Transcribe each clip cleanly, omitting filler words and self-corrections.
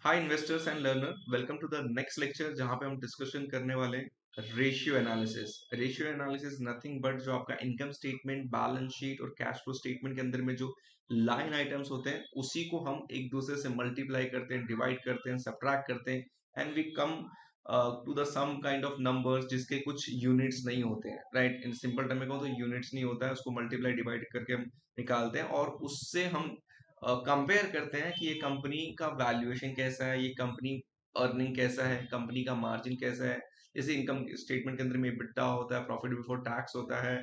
Hi investors and learner, welcome to the next lecture जहां पे हम डिस्कशन करने वाले हैं ratio analysis. Ratio analysis nothing but जो आपका इनकम स्टेटमेंट, बैलेंस शीट और कैश फ्लो स्टेटमेंट के अंदर में जो लाइन आइटम्स होते हैं उसी को हम एक दूसरे से मल्टीप्लाई करते हैं, डिवाइड करते हैं, सब्ट्रैक्ट करते हैं and we come to the some kind of numbers जिसके कुछ यूनिट्स नहीं होते हैं। राइट, इन सिंपल टर्म में कहूँ तो यूनिट्स नहीं होता है, उसको मल्टीप्लाई डिवाइड करके हम निकालते हैं और उससे हम कंपेयर करते हैं कि ये कंपनी का वैल्यूएशन कैसा है, ये कंपनी अर्निंग कैसा है, कंपनी का मार्जिन कैसा है। जैसे इनकम स्टेटमेंट के अंदर में EBITDA होता है, प्रॉफिट बिफोर टैक्स होता है,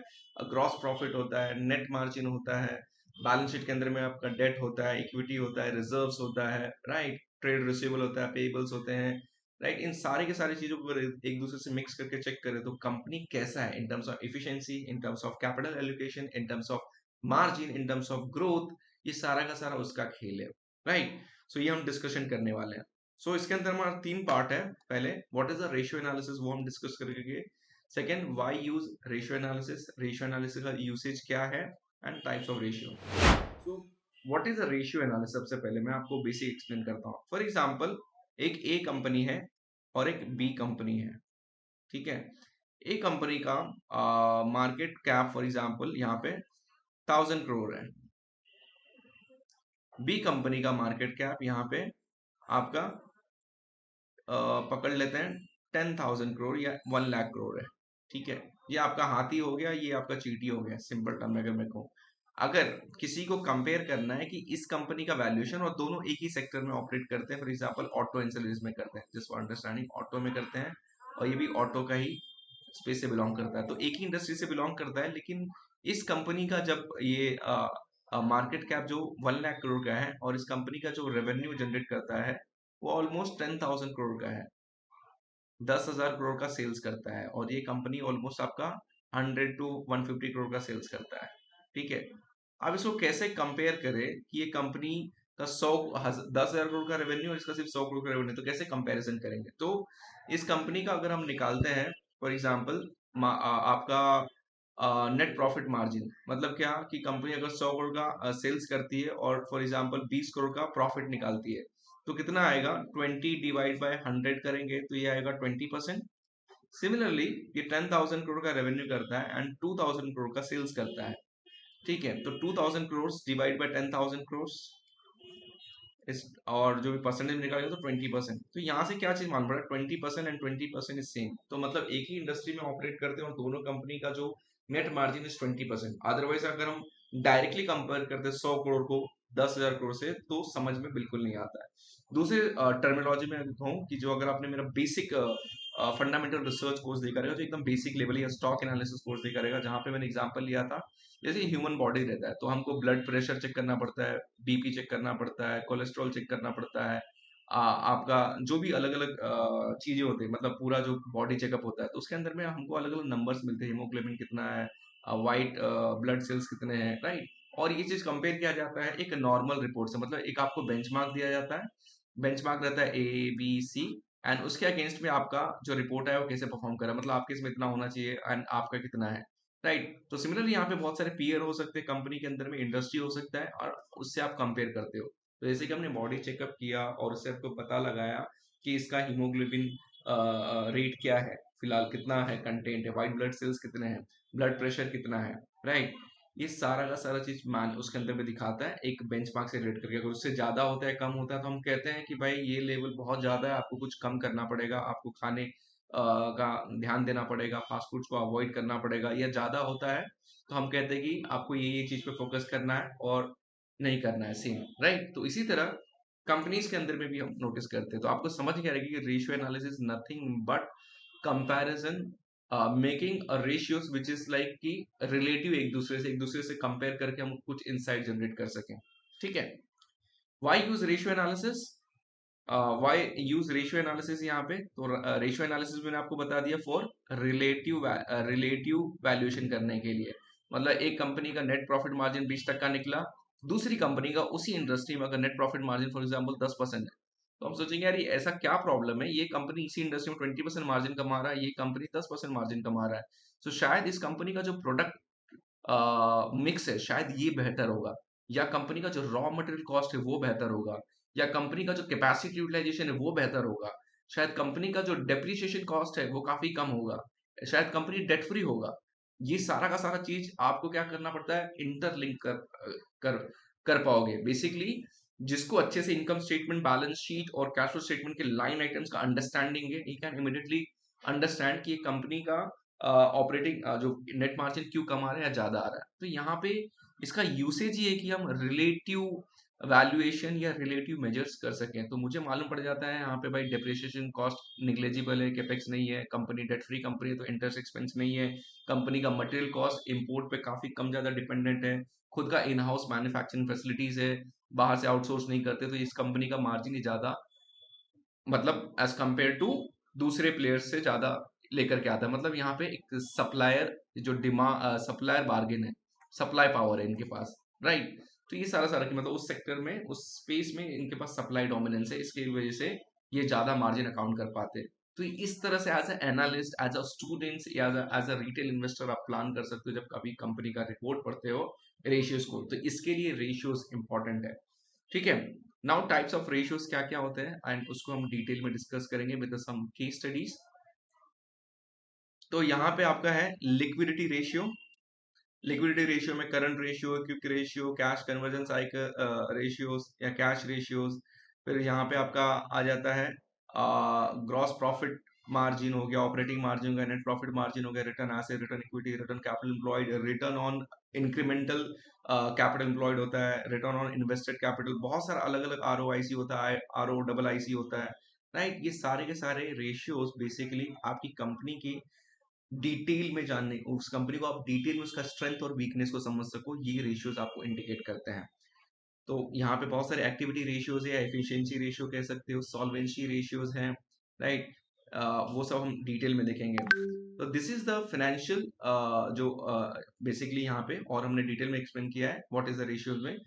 ग्रॉस प्रॉफिट होता है, नेट मार्जिन होता है, बैलेंस शीट के अंदर में आपका डेट होता है, इक्विटी होता है, रिजर्व्स होता है, राइट, ट्रेड रिसीवेबल होता है, पेबल्स होते हैं। राइट, इन सारी के सारी चीजों को अगर एक दूसरे से मिक्स करके चेक करें तो कंपनी कैसा है इन terms of efficiency, in terms of capital allocation, in terms of margin, in terms of growth, ये सारा का सारा उसका खेल है। राइट, सो ये हम डिस्कशन करने वाले हैं। सो इसके अंदर हमारा 3 पार्ट है। पहले what is the ratio analysis, वो हम डिस्कस करेंगे। Second, why use ratio analysis, ratio analysis का यूसेज क्या है and types of ratio. So what is the ratio analysis, सबसे पहले मैं आपको बेसिक एक्सप्लेन करता हूँ। फॉर एग्जांपल, एक ए कंपनी है और एक बी कंपनी है। ठीक है, ए कंपनी का मार्केट कैप फॉर एग्जांपल यहाँ पे 1000 करोड़ है। बी कंपनी का मार्केट कैप यहाँ पे आपका पकड़ लेते हैं 10,000 करोड़ या 1 लाख करोड़ है। ठीक है, ये आपका हाथी हो गया, ये आपका चींटी हो गया, सिंपल टर्म में अगर मैं कहूँ। अगर किसी को कंपेयर करना है कि इस कंपनी का वैल्यूएशन, और दोनों एक ही सेक्टर में ऑपरेट करते हैं, फॉर एग्जांपल ऑटो एंसिलरीज में करते हैं, जस्ट फॉर अंडरस्टैंडिंग, ऑटो में करते हैं और ये भी ऑटो का ही स्पेस से बिलोंग करता है, तो एक ही इंडस्ट्री से बिलोंग करता है। लेकिन इस कंपनी का जब ये मार्केट कैप जो 1 लाख करोड़ का है और इस कंपनी का जो रेवेन्यू जनरेट करता है वो ऑलमोस्ट 10,000 करोड़ का है, 10,000 करोड़ का सेल्स करता है, और ये कंपनी ऑलमोस्ट आपका 100 to 150 करोड़ का सेल्स करता है। ठीक है, अब इसको कैसे कंपेयर करें कि ये कंपनी का 10,000 करोड़ का रेवेन्यू और इसका सिर्फ 100 करोड़ का रेवेन्यू, तो कैसे कंपैरिजन करेंगे। तो इस कंपनी का अगर हम निकालते हैं, फॉर एग्जांपल आपका नेट प्रॉफिट मार्जिन, मतलब क्या कि कंपनी अगर 100 करोड़ का सेल्स करती है और फॉर एग्जांपल 20 करोड़ का प्रॉफिट निकालती है, तो कितना आएगा, 20 डिवाइड बाय 100 करेंगे तो ये आएगा 20%। सिमिलरली ये 10,000 करोड़ का रेवेन्यू करता है एंड 2,000 करोड़ का सेल्स करता है। ठीक है, तो 2,000 करोड़ डिवाइड बाय 10,000 करोड़ इस, और जो भी परसेंटेज निकालेगा तो 20%। तो यहाँ से क्या चीज मान पड़ा, 20% एंड 20% इज सेम, तो मतलब एक ही इंडस्ट्री में ऑपरेट करते हैं और दोनों कंपनी का जो नेट मार्जिन इज 20%। अदरवाइज अगर हम डायरेक्टली कंपेयर करते हैं 100 करोड़ को 10,000 करोड़ से, तो समझ में बिल्कुल नहीं आता है। दूसरे टर्मिनोलॉजी में कहूँ कि जो अगर आपने मेरा बेसिक फंडामेंटल रिसर्च कोर्स देखा रहेगा, जो एकदम बेसिक लेवल या स्टॉक एनालिसिस कोर्स देखा रहेगा, जहाँ पे मैंने एग्जांपल लिया था, जैसे ह्यूमन बॉडी रहता है तो हमको ब्लड प्रेशर चेक करना पड़ता है, बीपी चेक करना पड़ता है, कोलेस्ट्रॉल चेक करना पड़ता है, आपका जो भी अलग अलग चीजें होती है, मतलब पूरा जो बॉडी चेकअप होता है, तो उसके अंदर में हमको अलग अलग नंबर्स मिलते हैं, हीमोग्लोबिन कितना है, वाइट ब्लड सेल्स कितने हैं, राइट। और ये चीज कंपेयर किया जाता है एक नॉर्मल रिपोर्ट से, मतलब एक आपको बेंचमार्क दिया जाता है, बेंचमार्क रहता है A B C, एंड उसके अगेंस्ट में आपका जो रिपोर्ट है वो कैसे परफॉर्म कर रहा है, मतलब आपके इसमें इतना होना चाहिए एंड आपका कितना है। राइट, तो सिमिलरली यहाँ पे बहुत सारे पीयर हो सकते हैं, कंपनी के अंदर में इंडस्ट्री हो सकता है, और उससे आप कंपेयर करते हो। तो जैसे कि हमने बॉडी चेकअप किया और उससे आपको पता लगाया कि इसका हीमोग्लोबिन रेट क्या है, फिलहाल कितना है, कंटेंट है, व्हाइट ब्लड सेल्स कितने हैं, ब्लड प्रेशर कितना है, राइट। ये सारा का सारा चीज मान उसके अंदर में दिखाता है एक बेंचमार्क से रिलेट करके। अगर उससे ज्यादा होता है, कम होता है, तो हम कहते हैं कि भाई ये लेवल बहुत ज्यादा है, आपको कुछ कम करना पड़ेगा, आपको खाने का ध्यान देना पड़ेगा, फास्ट फूड्स को अवॉइड करना पड़ेगा। या ज्यादा होता है तो हम कहते हैं कि आपको ये चीज पे फोकस करना है और नहीं करना है, सेम। राइट, तो इसी तरह कंपनीज के अंदर में भी हम नोटिस करते हैं। तो आपको समझ नहीं आ रहा कि ratio analysis nothing but comparison, making a ratios which is like कि रिलेटिव, एक दूसरे से कंपेयर करके हम कुछ इंसाइट जनरेट कर सकें। ठीक है, why use ratio analysis, why use ratio analysis यहाँ पे, तो रेशियो एनालिसिस मैंने आपको बता दिया फॉर रिलेटिव वैल्यूएशन करने के लिए। मतलब एक कंपनी का नेट प्रॉफिट मार्जिन 20 तक का निकला, दूसरी कंपनी का उसी इंडस्ट्री में अगर net profit margin for example 10% है, तो हम सोचेंगे यार ये ऐसा क्या प्रॉब्लम है, ये कंपनी इसी इंडस्ट्री में 20% मार्जिन कमा रहा है, ये कंपनी 10% मार्जिन कमा रहा है, तो शायद इस कंपनी का जो प्रोडक्ट मिक्स है शायद ये बेहतर होगा, या कंपनी का जो रॉ मटेरियल कॉस्ट है वो बेहतर होगा, या कंपनी का जो कैपेसिटी यूटिलाइजेशन है वो बेहतर होगा, शायद कंपनी का जो डेप्रिसिएशन कॉस्ट है वो काफी कम होगा, शायद कंपनी डेट फ्री होगा। ये सारा का सारा चीज आपको क्या करना पड़ता है, इंटरलिंक कर कर पाओगे बेसिकली। जिसको अच्छे से इनकम स्टेटमेंट, बैलेंस शीट और कैश फ्लो स्टेटमेंट के लाइन आइटम्स का अंडरस्टैंडिंग है, ही कैन इमीडिएटली अंडरस्टैंड कि कंपनी का ऑपरेटिंग जो नेट मार्जिन क्यों कम आ रहा है या ज्यादा आ रहा है। तो यहाँ पे इसका यूसेज ही है कि हम रिलेटिव वैल्यूएशन या रिलेटिव मेजर्स कर सकें। तो मुझे मालूम पड़ जाता है यहाँ पे भाई डेप्रिसिएशन कॉस्ट निग्लेजिबल है, कैपेक्स नहीं है, कंपनी डेट फ्री कंपनी है तो इंटरेस्ट एक्सपेंस नहीं है, कंपनी का मटेरियल कॉस्ट इंपोर्ट पे काफी कम ज्यादा डिपेंडेंट है, खुद का इन हाउस मैन्युफैक्चरिंग फैसिलिटीज है, बाहर से आउटसोर्स नहीं करते, तो इस कंपनी का मार्जिन ही ज्यादा, मतलब एज कंपेयर टू दूसरे प्लेयर्स से ज्यादा लेकर के आता है। मतलब यहाँ पे एक सप्लायर जो डिमांड सप्लायर बार्गेन है, सप्लाई पावर है इनके पास, राइट। तो ये सारा सारा कि मतलब उस सेक्टर में, उस स्पेस में इनके पास सप्लाई डोमिनेंस है, इसकी वजह से ये ज्यादा मार्जिन अकाउंट कर पाते हैं। तो इस तरह से as a analyst, as a students या एज अ रिटेल इन्वेस्टर आप प्लान कर सकते हो जब कभी कंपनी का रिपोर्ट पढ़ते हो रेशियोज को। तो इसके लिए रेशियोज इंपॉर्टेंट है, ठीक है। नाउ टाइप्स ऑफ रेशियोज क्या क्या होते हैं एंड उसको हम डिटेल में डिस्कस करेंगे विद सम केस स्टडीज। तो यहाँ पे आपका है लिक्विडिटी रेशियो। लिक्विडिटी रेशियो में current ratio, quick ratio, cash conversion cycle ratios या कैश रेशियोज। फिर यहाँ पे आपका आ जाता है ग्रॉस प्रॉफिट मार्जिन हो गया, ऑपरेटिंग मार्जिन हो गया, नेट प्रॉफिट मार्जिन हो गया, return asset, return equity, return capital employed, return on incremental capital employed होता है, रिटर्न ऑन इन्वेस्टेड कैपिटल, बहुत सारा अलग अलग ROIC होता है, ROIC होता है, राइट। ये सारे के सारे रेशियोज बेसिकली आपकी कंपनी की डिटेल में जानने, उस कंपनी को आप डिटेल में उसका स्ट्रेंथ और वीकनेस को समझ सको, ये रेशियोज आपको इंडिकेट करते हैं। तो यहाँ पे बहुत सारे एक्टिविटी रेशियोज है, एफिशिएंसी रेशियो कह सकते हो, सॉल्वेंसी रेशियोज हैं, राइट। वो सब हम डिटेल में देखेंगे। तो दिस इज द फाइनेंशियल जो बेसिकली यहाँ पे और हमने डिटेल में एक्सप्लेन किया है व्हाट इज द रेशियोज में।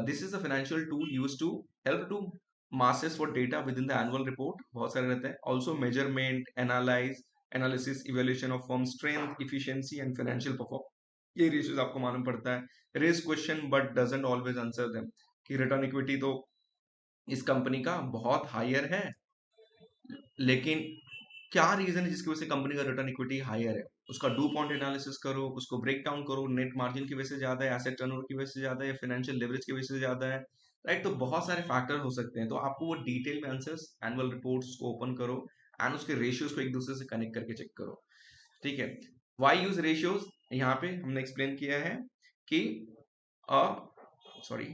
This is the financial tool use to help to masses for data within the annual report, बहुत सारे रहते हैं। Also measurement, analysis, evaluation of firm strength, efficiency and financial perform, ये ratios आपको मालूम पड़ता है। Raise question but doesn't always answer them, कि रिटर्न इक्विटी तो इस कंपनी का बहुत हायर है, लेकिन क्या रीजन है जिसकी वजह से कंपनी का रिटर्न इक्विटी हायर है, उसका डू पॉइंट एनालिसिस करो, उसको ब्रेक डाउन करो, नेट मार्जिन की वजह से ज्यादा है, एसेट टर्नओवर की वजह से ज्यादा है, फाइनेंशियल लेवरेज की वजह से ज्यादा है, राइट। तो बहुत सारे फैक्टर हो सकते हैं, तो आपको वो डिटेल में आंसर्स, एनुअल रिपोर्ट्स को ओपन करो एंड उसके रेशियोज को एक दूसरे से कनेक्ट करके चेक करो, ठीक है। वाई यूज रेशियोज, यहाँ पे हमने एक्सप्लेन किया है कि सॉरी,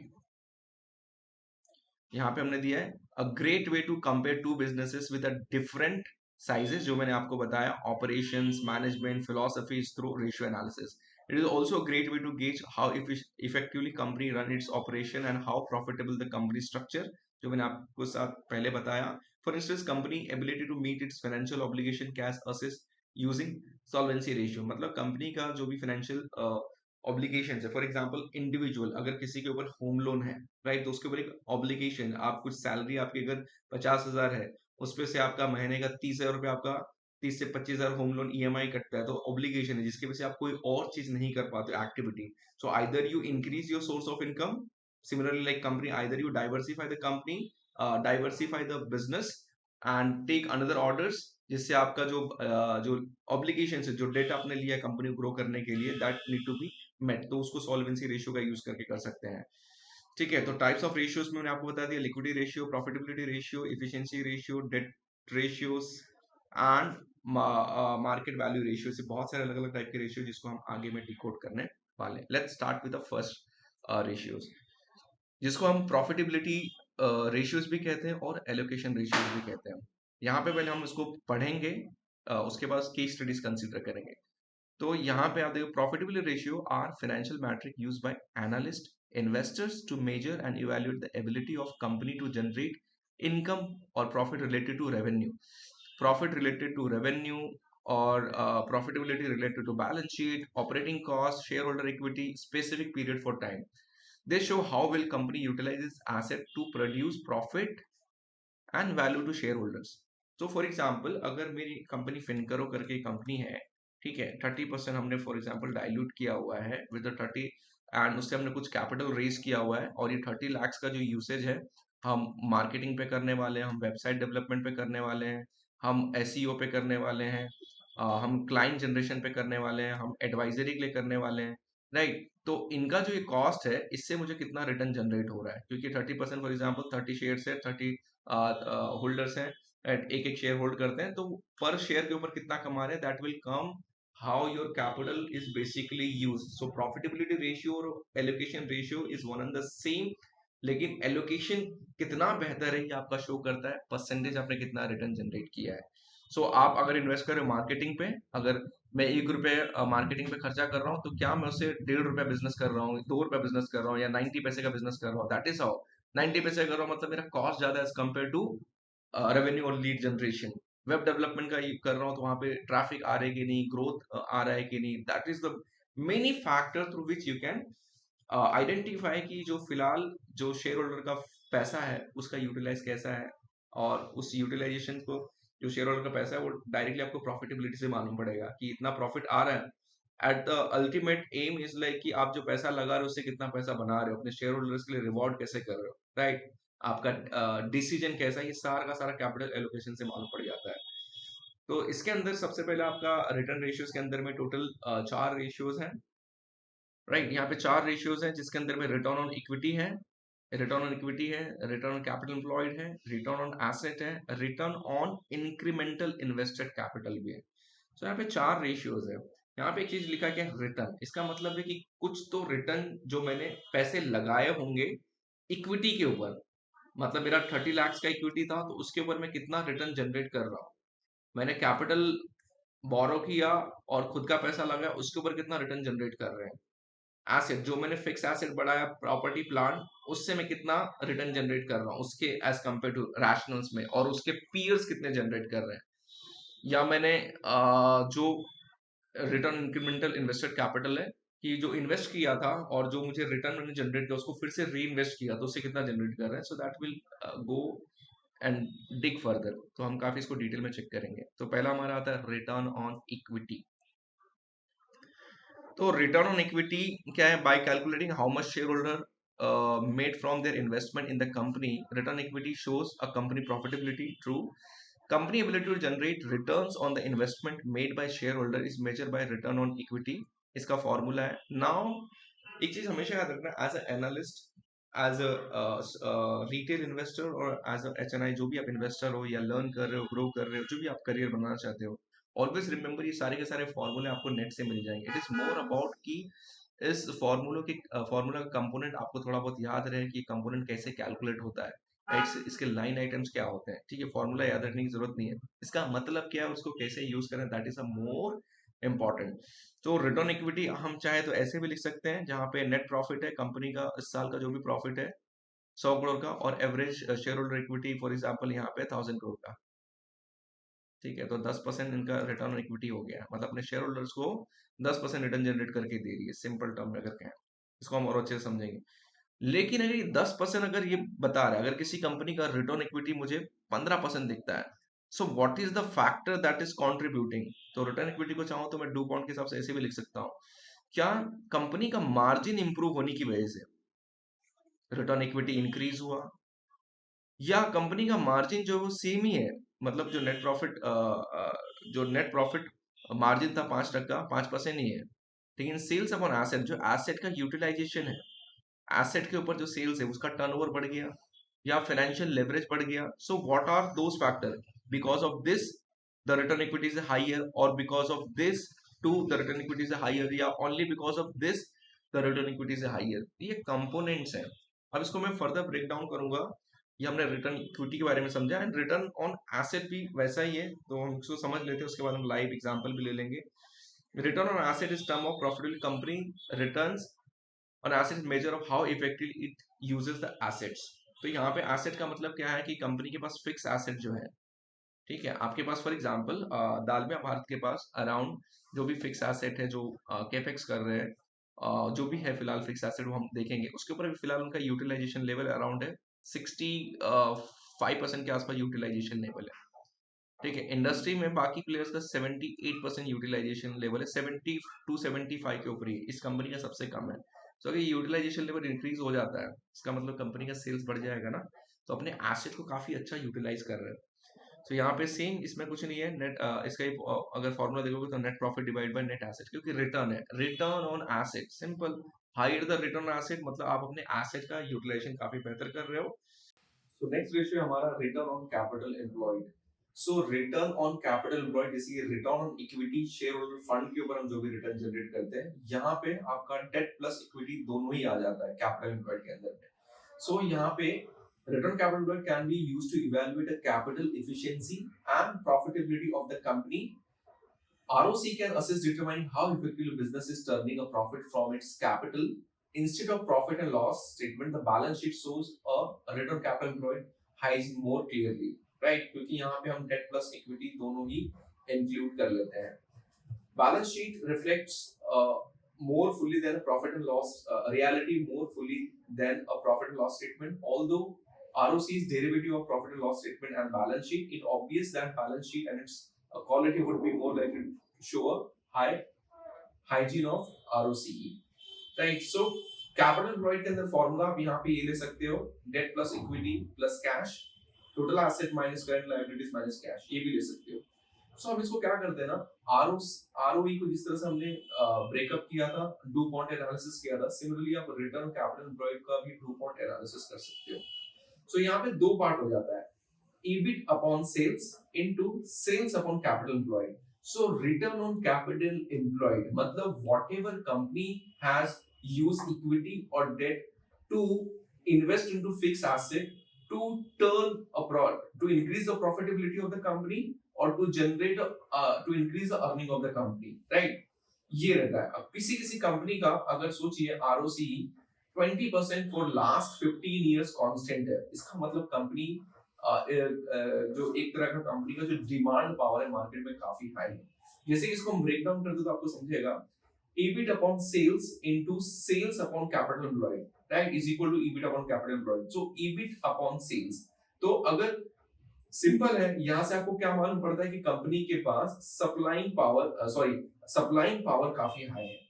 यहाँ पे हमने दिया है a great way to compare two businesses with a different sizes, जो मैंने आपको बताया, operations, management, philosophies through ratio analysis. It is also great way to gauge how effectively company run its operation and how profitable the company structure, जो मैंने आपको साथ पहले बताया। For instance company ability to meet its financial obligation cash assets using solvency ratio, मतलब company का जो भी फाइनेंशियल ऑब्लिगेशन है, फॉर एग्जाम्पल इंडिविजुअल अगर किसी के ऊपर होम लोन है, राइट, तो उसके ऊपर एक ऑब्लिगेशन, आप कुछ सैलरी आपकी अगर 50,000 है, उस पे से आपका महीने का 30,000 रुपये आपका 30 से 25,000 होम लोन EMI कटता है, तो ऑब्लिगेशन है जिसकी वजह से आप कोई और चीज नहीं कर पाते activity. So either you increase your source of income, similarly like company, either you diversify the company, diversify the business and take another orders, जिससे आपका जो ऑब्लिगेशन है, जो डेट आपने लिया कंपनी को ग्रो करने के लिए, that need to be met, तो उसको सॉल्वेंसी रेशियो का यूज करके कर सकते हैं, ठीक है। तो टाइप्स ऑफ रेशियोज में मैंने आपको बता दिया, liquidity ratio, profitability ratio, efficiency ratio, debt ratios and market value ratio, से बहुत सारे अलग अलग टाइप के रेशियो जिसको हम आगे में डिकोड करने वाले। Let's start with the first ratios, जिसको हम प्रॉफिटेबिलिटी रेशियोज भी कहते हैं और एलोकेशन रेशियोज भी कहते हैं। यहाँ पे पहले हम इसको पढ़ेंगे, उसके बाद केस स्टडीज कंसिडर करेंगे। तो यहाँ पे आप देखो, profitability ratio are financial metric used by analyst investors to measure and evaluate the ability of company to generate income और profit related to revenue, profit related to revenue, और profitability related to balance sheet, operating cost, share holder equity, specific period for time. They show how will company utilize asset to produce profit and value to shareholders. तो for example अगर मेरी company फिनकरो करके company है, ठीक है, 30% हमने for example dilute किया हुआ है विद 30, एंड उससे हमने कुछ कैपिटल रेज किया हुआ है, और ये 30 लाख का जो यूसेज है हम मार्केटिंग पे करने वाले हैं, हम वेबसाइट डेवलपमेंट पे करने वाले हैं, हम एसईओ पे करने वाले हैं, हम क्लाइंट जनरेशन पे करने वाले हैं, हम एडवाइजरी के लिए करने वाले हैं, राइट? तो इनका जो ये कॉस्ट है, इससे मुझे कितना रिटर्न जनरेट हो रहा है, क्योंकि 30% फॉर एग्जाम्पल 30 शेयर्स है, 30 होल्डर्स हैं, एक एक शेयर होल्ड करते हैं, तो पर शेयर के ऊपर कितना कमा रहे हैं, that will come how your capital is basically use. So profitability ratio और allocation ratio is one and the same, लेकिन एलोकेशन कितना बेहतर है ये आपका शो करता है परसेंटेज आपने कितना रिटर्न जनरेट किया है। सो आप अगर इन्वेस्ट करें मार्केटिंग पे, अगर मैं 1 रुपए मार्केटिंग पे खर्चा कर रहा हूँ, तो क्या मैं उससे 1.5 रुपया बिजनेस कर रहा हूँ, 2 रुपया बिजनेस कर रहा हूँ, या 90 पैसे का बिजनेस कर रहा हूँ, दैट इज हाउ 90 पैसे कर रहा हूँ, मतलब मेरा कॉस्ट ज्यादा एज कम्पेयर टू रेवेन्यू और लीड जनरेशन। वेब डेवलपमेंट का कर रहा हूँ तो वहां पे ट्रैफिक आ रहा है कि नहीं, ग्रोथ आ रहा है कि नहीं, that is the many factor through which you can identify कि जो फिलहाल जो शेयर होल्डर का पैसा है उसका यूटिलाइज कैसा है, और उस यूटिलाइजेशन को, जो शेयर होल्डर का पैसा है वो डायरेक्टली आपको प्रॉफिटेबिलिटी से मालूम पड़ेगा कि इतना प्रॉफिट आ रहा है। At the ultimate aim is like कि आप जो पैसा लगा रहे हो उससे कितना पैसा बना रहे हो, अपने शेयर होल्डर्स के लिए रिवॉर्ड कैसे कर रहे हो, राइट? आपका डिसीजन कैसा है, ये सारा का सारा कैपिटल एलोकेशन से मालूम पड़ जाता है। तो इसके अंदर सबसे पहले आपका रिटर्न रेशियोज के अंदर में टोटल 4 रेशियोज हैं, राइट? यहाँ पे 4 रेशियोज हैं, जिसके अंदर में रिटर्न ऑन इक्विटी है, रिटर्न ऑन इक्विटी है, रिटर्न ऑन कैपिटल एम्प्लॉयड है, रिटर्न ऑन एसेट है, return on incremental invested capital भी है। तो यहाँ पे 4 रेशियोज है। यहाँ पे एक चीज लिखा क्या है, रिटर्न, इसका मतलब है कि कुछ तो रिटर्न जो मैंने पैसे लगाए होंगे इक्विटी के ऊपर, मतलब मेरा 30 लाख का इक्विटी था तो उसके ऊपर मैं कितना रिटर्न जनरेट कर रहा हूँ, मैंने कैपिटल बोरो किया और खुद का पैसा लगाया, उसके ऊपर कितना रिटर्न जनरेट कर रहे हैं। एसेट जो मैंने फिक्स एसेट बढ़ाया, प्रॉपर्टी प्लांट, उससे मैं कितना रिटर्न जनरेट कर रहा हूँ उसके एज कम्पेयर टू रैशनल्स में, और उसके पीयर्स कितने जनरेट कर रहे हैं। या मैंने जो रिटर्न इंक्रीमेंटल इन्वेस्टेड कैपिटल है, कि जो इन्वेस्ट किया था और जो मुझे रिटर्न मैंने जनरेट किया उसको फिर से री इन्वेस्ट किया, तो उससे कितना जनरेट कर रहा है, so that will go and dig further. तो हम काफी इसको डिटेल में चेक करेंगे। तो पहला हमारा आता है रिटर्न ऑन इक्विटी। तो रिटर्न ऑन इक्विटी क्या है, bye calculating how much share holder made from their investment in the company, return equity shows a company profitability. True, company ability to generate returns on the investment made by shareholder is measured by return on equity। इसका formula है। Now एक चीज हमेशा याद रखना, as a analyst, as a retail investor, और as a HNI, जो भी आप इन्वेस्टर हो या लर्न कर रहे हो, ग्रो कर रहे हो, जो भी आप करियर बनाना चाहते हो, ऑलवेज रिमेंबर ये सारे के सारे फॉर्मूले आपको नेट से मिल जाएंगे। इट इज मोर अबाउट कि इस फॉर्मूलों के फॉर्मूला का कंपोनेंट आपको थोड़ा बहुत याद रहे कि कंपोनेंट कैसे कैलकुलेट होता है, इसके लाइन आइटम्स क्या होते हैं, ठीक है? फॉर्मूला याद रखने की जरूरत नहीं है, इसका मतलब क्या है, उसको कैसे यूज करें, that is a more important. तो रिटर्न इक्विटी हम चाहे तो ऐसे भी लिख सकते हैं, जहां पे नेट प्रॉफिट है कंपनी का इस साल का जो भी प्रॉफिट है 100 करोड़ का, और average share holder equity for example यहाँ पे 1000 करोड़ का, ठीक है? तो 10% इनका रिटर्न ऑन इक्विटी हो गया, मतलब अपने शेयर होल्डर्स को 10% रिटर्न जनरेट करके दे रही है, सिंपल टर्म में अगर कहें। इसको हम और अच्छे से समझेंगे। लेकिन अगर ये 10% अगर ये बता रहा है, अगर किसी कंपनी का रिटर्न इक्विटी मुझे 15% दिखता है, so what is the factor that is contributing? तो रिटर्न इक्विटी को चाहो तो मैं डू पॉइंट के हिसाब से ऐसे भी लिख सकता हूँ, क्या कंपनी का मार्जिन इंप्रूव होने की वजह से रिटर्न इक्विटी इंक्रीज हुआ, या कंपनी का मार्जिन जो है वो सेम ही है, मतलब जो नेट प्रॉफिट मार्जिन था 5%, 5% ही है, लेकिन सेल्स अपॉन एसेट, जो एसेट का यूटिलाइजेशन है, एसेट के ऊपर जो सेल्स है उसका टर्नओवर बढ़ गया, या फाइनेंशियल लेवरेज बढ़ गया। So what are those factor, because of this the return equity is higher, और because of this to the return equity is higher, या only because of this the return equity is higher. ये components हैं। अब इसको मैं further break down करूंगा। ये हमने रिटर्न इक्विटी के बारे में समझा, एंड रिटर्न ऑन एसेट भी वैसा ही है, तो हम इसको समझ लेते हैं, उसके बाद हम लाइव एग्जांपल भी ले लेंगे। Return on asset is term of profitable company returns और asset measure of how effectively it uses the assets. तो यहाँ पे एसेट का मतलब क्या है कि कंपनी के पास फिक्स एसेट जो है, ठीक है? आपके पास फॉर एग्जांपल दालमिया भारत के पास अराउंड जो भी फिक्स एसेट है, जो कैपेक्स कर रहे हैं, जो भी है फिलहाल फिक्स एसेट वो हम देखेंगे, उसके ऊपर भी फिलहाल उनका यूटिलाइजेशन लेवल अराउंड है 65% के आसपास यूटिलाइजेशन लेवल है, ठीक है? इंडस्ट्री में बाकी प्लेयर्स का 78% यूटिलाइजेशन लेवल है, 70 टू 75 के ऊपर ही इस कंपनी का सबसे कम है। तो अगर यूटिलाइजेशन लेवल इंक्रीज हो जाता है, इसका मतलब कंपनी का सेल्स बढ़ जाएगा ना, तो अपने एसेट को काफी अच्छा यूटिलाइज कर रहे हो। तो यहाँ पे सेम, इसमें कुछ नहीं है, नेट इसका अगर फॉर्मूला देखोगे तो net profit divide by net asset, क्योंकि रिटर्न है, return on asset, simple. Higher the return on asset मतलब आप अपने एसेट का यूटिलाइजेशन काफी बेहतर कर रहे हो। सो नेक्स्ट रेशियो हमारा return on capital employed. So return on capital employed, जैसे कि return on equity, share holder fund के ऊपर हम जो भी रिटर्न जनरेट करते हैं, यहाँ पे आपका डेट प्लस इक्विटी दोनों ही आ जाता है कैपिटल एम्प्लॉयड के अंदर में। सो यहाँ पे return capital employed can be used to evaluate a capital efficiency and profitability of the company. ROC can assist determining how effectively a business is turning a profit from its capital. Instead of profit and loss statement, the balance sheet shows a return capital employed highs more clearly, right? क्योंकि यहाँ पे हम debt plus equity दोनों ही include कर लेते हैं. Balance sheet reflects more fully than a profit and loss reality, more fully than a profit and loss statement. Although ROC is derivative of profit and loss statement and balance sheet, it obvious that balance sheet and its quality would be more likely to show a high hygiene of ROCE. Right? So capital employed के अंदर formula आप यहाँ पे ये ले सकते हो, debt plus equity plus cash, total asset minus current liabilities minus cash, ये भी ले सकते हो। सो हम इसको क्या करते हैं ना, आरओई को जिस तरह से हमने ब्रेकअप किया था, डू पॉइंट एनालिसिस किया था, सिमिलरली आप रिटर्न कैपिटल एम्प्लॉयड का भी डू पॉइंट एनालिसिस कर सकते हो। सो यहाँ पे दो पार्ट हो जाता है, EBIT upon sales into sales upon capital employed. So return on capital employed मतलब whatever company has used equity or debt to invest into fixed asset to to increase the profitability of the company or to generate to increase the earning of the company, right? ये रहता है। अब किसी किसी company का अगर सोचिए ROCE 20% for last 15 years constant है, इसका मतलब कंपनी जो एक तरह का कंपनी का जो डिमांड पावर है मार्केट में काफी हाई है। जैसे कि इसको हम ब्रेक डाउन करते तो आपको समझेगा, EBIT upon sales into sales upon capital employed, right, is equal to EBIT upon capital employed. So EBIT upon sales, तो अगर सिंपल है, यहां से आपको क्या मालूम पड़ता है कि कंपनी के पास सप्लाइंग पावर काफी हाई है।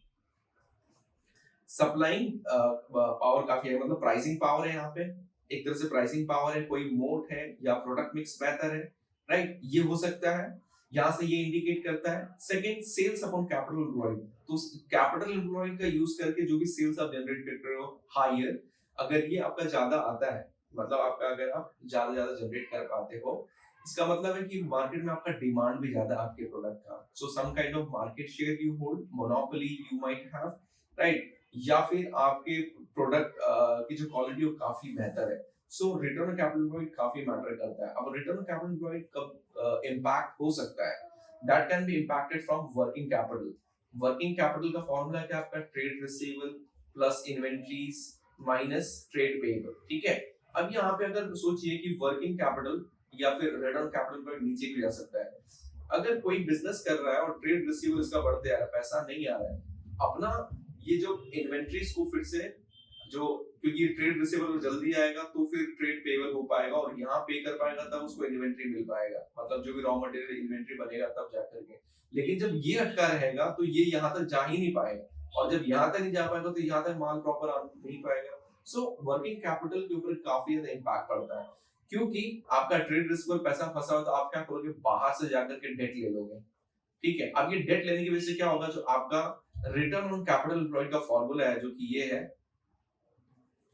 सप्लाइंग पावर काफी है मतलब प्राइसिंग पावर है, यहाँ पे एक तरह से प्राइसिंग पावर है, कोई मोट है या प्रोडक्ट मिक्स बेहतर है, राइट, ये हो सकता है, यहाँ से ये इंडिकेट करता है। Second, sales upon capital employed, तो कैपिटल एम्प्लॉयड का यूज करके जो भी सेल्स आप जनरेट कर रहे हो हायर, अगर ये आपका ज्यादा आता है, मतलब आपका अगर आप ज्यादा जनरेट कर पाते हो, इसका मतलब है कि मार्केट में आपका डिमांड भी ज्यादा आपके प्रोडक्ट का, so some kind of market share you hold, monopoly you might have, right, या फिर आपके प्रोडक्ट की जो क्वालिटी है काफी बेहतर है। सो रिटर्न ऑन कैपिटल एम्प्लॉयड काफी मैटर करता है। अब रिटर्न ऑन कैपिटल एम्प्लॉयड कब इम्पैक्ट हो सकता है, that can be impacted from working capital. Working capital का फॉर्मूला है कि आपका trade receivable plus inventories minus trade payable, ठीक है। अब यहाँ पे अगर सोचिए कि वर्किंग कैपिटल या फिर रिटर्न ऑन कैपिटल एम्प्लॉयड नीचे भी जा सकता है। अगर कोई बिजनेस कर रहा है और ट्रेड रिसीवेबल इसका बढ़ते आ रहा है, पैसा नहीं आ रहा है, अपना ये जो इन्वेंटरीज को फिर से जो, क्योंकि ट्रेड रिसीवेबल जल्दी आएगा तो फिर ट्रेड पेबल हो पाएगा और यहाँ पे कर पाएगा तब उसको इन्वेंटरी मिल पाएगा, मतलब जो भी रॉ मटेरियल इन्वेंटरी बनेगा तब जाकर के। लेकिन जब ये अटका रहेगा तो ये यहाँ तक जा ही नहीं पाएगा, और जब यहाँ तक नहीं जा पाएगा तो यहाँ तक माल प्रॉपर आ नहीं पाएगा। सो वर्किंग कैपिटल के ऊपर काफी ज्यादा इम्पैक्ट पड़ता है, क्योंकि आपका ट्रेड रिसीवेबल पैसा फंसा हो तो आप क्या करोगे, बाहर से जाकर के डेट ले लोगे, ठीक है। अब ये डेट लेने की वजह से क्या होगा, जो आपका रिटर्न ऑन कैपिटल एम्प्लॉयड का फॉर्मूला है जो कि ये है,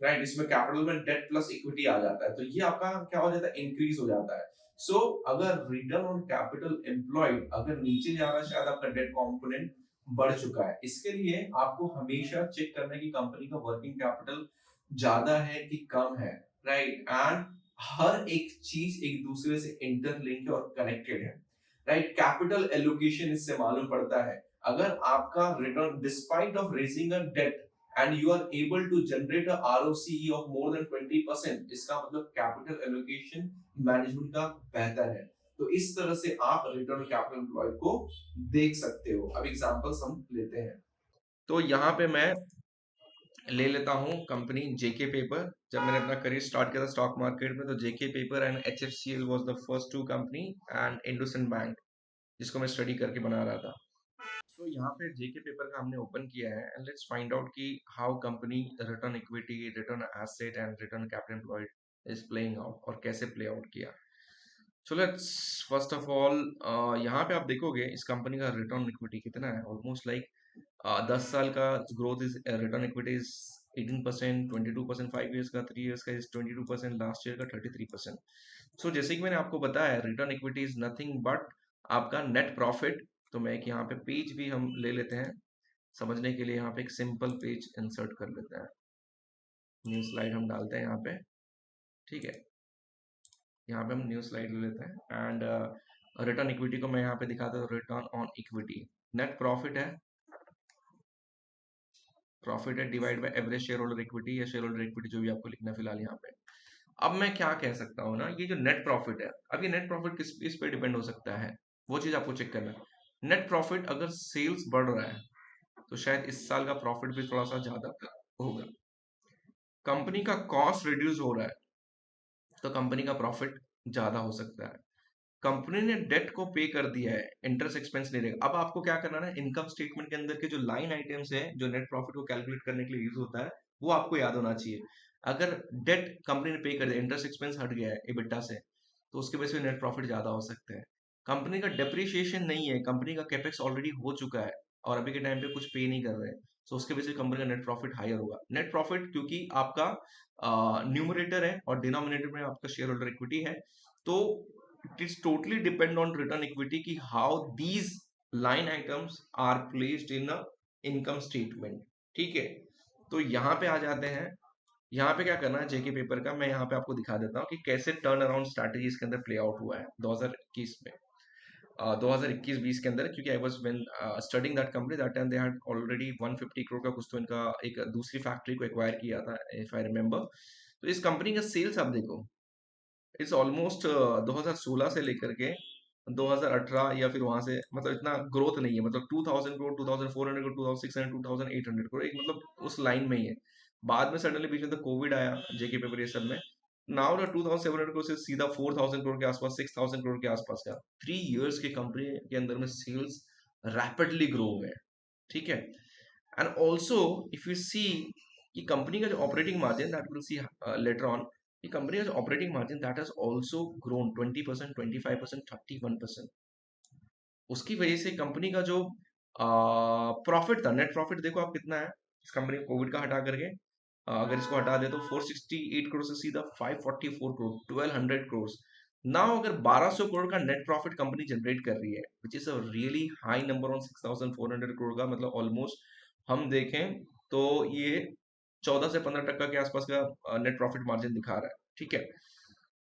राइट, इसमें कैपिटल में डेट प्लस इक्विटी आ जाता है, तो ये आपका क्या हो जाता है, इंक्रीज हो जाता है। सो अगर रिटर्न ऑन कैपिटल एम्प्लॉयड अगर नीचे जा रहा है, शायद आपका डेट कंपोनेंट बढ़ चुका है। इसके लिए आपको हमेशा चेक करना है कि कंपनी का वर्किंग कैपिटल ज्यादा है कि कम है, राइट, एंड हर एक चीज एक दूसरे से इंटरलिंक और कनेक्टेड है, राइट। कैपिटल एलोकेशन इससे मालूम पड़ता है, अगर आपका return despite of raising a debt and you are able to generate a ROCE of more than 20%, इसका मतलब कैपिटल एलोकेशन मैनेजमेंट का बेहतर है। तो इस तरह से आप रिटर्न कैपिटल एम्प्लॉयड को देख सकते हो। अब एग्जांपल्स हम लेते हैं, तो यहाँ पे मैं ले लेता हूँ कंपनी जेके पेपर। जब मैंने अपना करियर स्टार्ट किया था स्टॉक मार्केट में, तो JK paper and HFCL was the first two company, and IndusInd bank जिसको मैं स्टडी करके बना रहा था। तो यहाँ पे जेके पेपर का हमने ओपन किया है, एंड लेट्स फाइंड आउट कि how company return equity, return asset and return capital employed is playing out और कैसे प्ले आउट किया। So let's first of all यहाँ पे आप देखोगे इस कंपनी का रिटर्न इक्विटी कितना है, ऑलमोस्ट लाइक 10 साल का growth is return equity is 18%, 22%, 5 years का, 3 ईयर्स का इज 22%, लास्ट ईयर का 33%। सो जैसे कि मैंने आपको बताया return equity is nothing but आपका नेट प्रॉफिट। तो मैं एक यहाँ पे पेज भी हम ले लेते हैं समझने के लिए, यहाँ पे एक सिंपल पेज इंसर्ट कर लेते हैं, न्यू स्लाइड हम डालते हैं यहाँ पे, ठीक है। यहाँ पे हम न्यू स्लाइड ले लेते हैं एंड रिटर्न इक्विटी को मैं यहाँ पे दिखाता हूँ, return on equity, net profit है divide by average share holder equity या शेयर होल्डर इक्विटी, जो भी आपको लिखना है फिलहाल यहाँ पे। अब मैं क्या कह सकता हूँ ना, ये जो नेट प्रॉफिट है, अब ये नेट प्रॉफिट किस पे डिपेंड हो सकता है, वो चीज आपको चेक करना है। नेट प्रॉफिट अगर सेल्स बढ़ रहा है तो शायद इस साल का प्रॉफिट भी थोड़ा सा ज्यादा होगा। कंपनी का कॉस्ट रिड्यूस हो रहा है तो कंपनी का प्रॉफिट ज्यादा हो सकता है। कंपनी ने डेट को पे कर दिया है, इंटरेस्ट एक्सपेंस नहीं रहेगा। अब आपको क्या करना है, इनकम स्टेटमेंट के अंदर के जो लाइन आइटम्स है जो नेट प्रॉफिट को कैलकुलेट करने के लिए यूज होता है वो आपको याद होना चाहिए। अगर डेट कंपनी ने पे कर दिया, इंटरेस्ट एक्सपेंस हट गया है EBITDA से, तो उसके वजह से नेट प्रॉफिट ज्यादा हो सकता है। कंपनी का डेप्रिसिएशन नहीं है, कंपनी का कैपेक्स ऑलरेडी हो चुका है और अभी के टाइम पे कुछ पे नहीं कर रहे हैं, तो उसके वजह से कंपनी का नेट प्रॉफिट हायर होगा। नेट प्रॉफिट क्योंकि आपका न्यूमरेटर है और डिनोमिनेटर में आपका शेयर होल्डर इक्विटी है, तो it is totally depend on return equity ki how these line items are placed in a income statement, ठीक है। तो यहाँ पे आ जाते हैं, यहाँ पे क्या करना है जेके पेपर का, मैं यहाँ पे आपको दिखा देता हूँ कि कैसे टर्न अराउंड स्ट्रैटेजी इसके अंदर प्ले आउट हुआ है 2021 में, 2021-20 के अंदर, क्योंकि I was when studying that company that time they had already 150 crore का कुछ तो इनका एक दूसरी फैक्ट्री को एक्वायर किया था इफ आई रिमेम्बर। तो इस कंपनी का सेल्स आप देखो, इट्स ऑलमोस्ट 2016 से लेकर के 2018 या फिर वहां से, मतलब इतना ग्रोथ नहीं है, मतलब 2000 करोड़, 2400 करोड़, 2600, 2800 करोड़, एक मतलब उस लाइन में ही है। बाद में सडनली बीच में तो कोविड आया, जेके पेपर ये सब में, नाउ ना 2700 करोड़ से सीधा 4000 करोड़ के आसपास, 6000 करोड़ के आसपास का 3 इयर्स की कंपनी के अंदर में सेल्स रैपिडली ग्रो हुए, ठीक है। एंड ऑल्सो इफ यू सी कि कंपनी का जो operating margin that will see later on, ये कंपनी का जो operating margin that has also grown 20%, 25%, 31%। उसकी वजह से कंपनी का जो प्रॉफिट था, नेट प्रॉफिट देखो आप कितना है इस कंपनी कोविड का हटा करके, अगर इसको हटा दे तो 468 करोड़ से सीधा 544 करोड़, 1200 करोड़। नाउ अगर 1200 करोड़ का नेट प्रॉफिट कंपनी जनरेट कर रही है which is a really high number on 6400 crore का, मतलब ऑलमोस्ट हम देखें तो ये 14 से 15% के आसपास का नेट प्रॉफिट मार्जिन दिखा रहा है, ठीक है।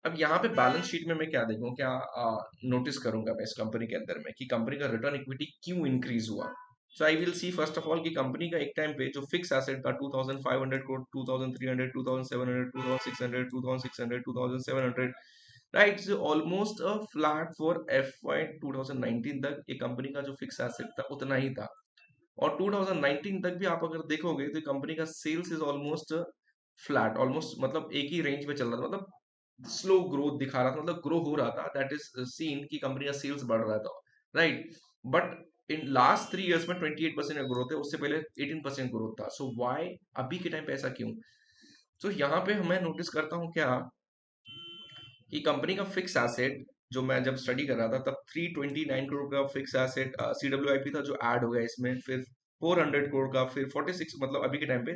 अब यहाँ पे बैलेंस शीट में मैं क्या देखूं, क्या नोटिस करूंगा मैं इस कंपनी के अंदर में कि कंपनी का रिटर्न इक्विटी क्यों इंक्रीज हुआ। So I will see first of all कि कंपनी का एक टाइम पे जो फिक्स एसेट था 2500 crore, 2300, 2700, 2600, 2600, 2700, right, almost a flat for FY 2019 तक ये कंपनी का जो फिक्स एसेट था उतना ही था। और 2019 तक भी आप अगर देखोगे तो कंपनी का sales is almost flat, almost मतलब एक ही रेंज में चल रहा था, मतलब स्लो ग्रोथ दिखा रहा था, मतलब ग्रो हो रहा था, दैट इज सीन कि कंपनी का सेल्स बढ़ रहा था, right. But in last 3 years में 28% का ग्रोथ है, उससे पहले 18% ग्रोथ था। सो वाई अभी के टाइम पे ऐसा क्यों? तो यहाँ पे मैं नोटिस करता हूँ क्या कि कंपनी का फिक्स एसेट, जो मैं जब स्टडी कर रहा था तब 329 करोड़ का फिक्स एसेट CWIP था जो ऐड हो गया इसमें, फिर 400 करोड़ का, फिर 46, मतलब अभी के टाइम पे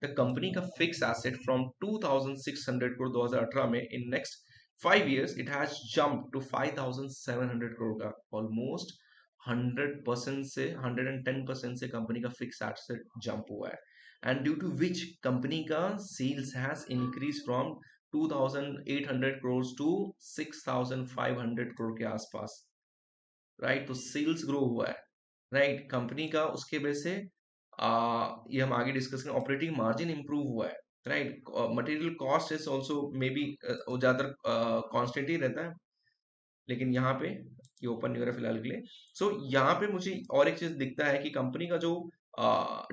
द कंपनी का फिक्स एसेट फ्रॉम 2600 करोड़ 2018 में, in next 5 years it has jump to 5700 crore का, ऑलमोस्ट 100% से 110% से कंपनी का फिक्स एसेट जंप हुआ है। And due to which company का sales has increase from 2800 crore to 6500 crore के आसपास, राइट। तो सेल्स ग्रो हुआ है, राइट, कंपनी का, उसके वजह से ये हम आगे डिस्कस करें, ऑपरेटिंग मार्जिन इंप्रूव हुआ है, right. Material cost is also may be ज्यादातर कांस्टेंट ही रहता है, लेकिन यहाँ पे ये ओपन नहीं हो रहा फिलहाल के लिए। सो यहाँ पे मुझे और एक चीज दिखता है कि कंपनी का जो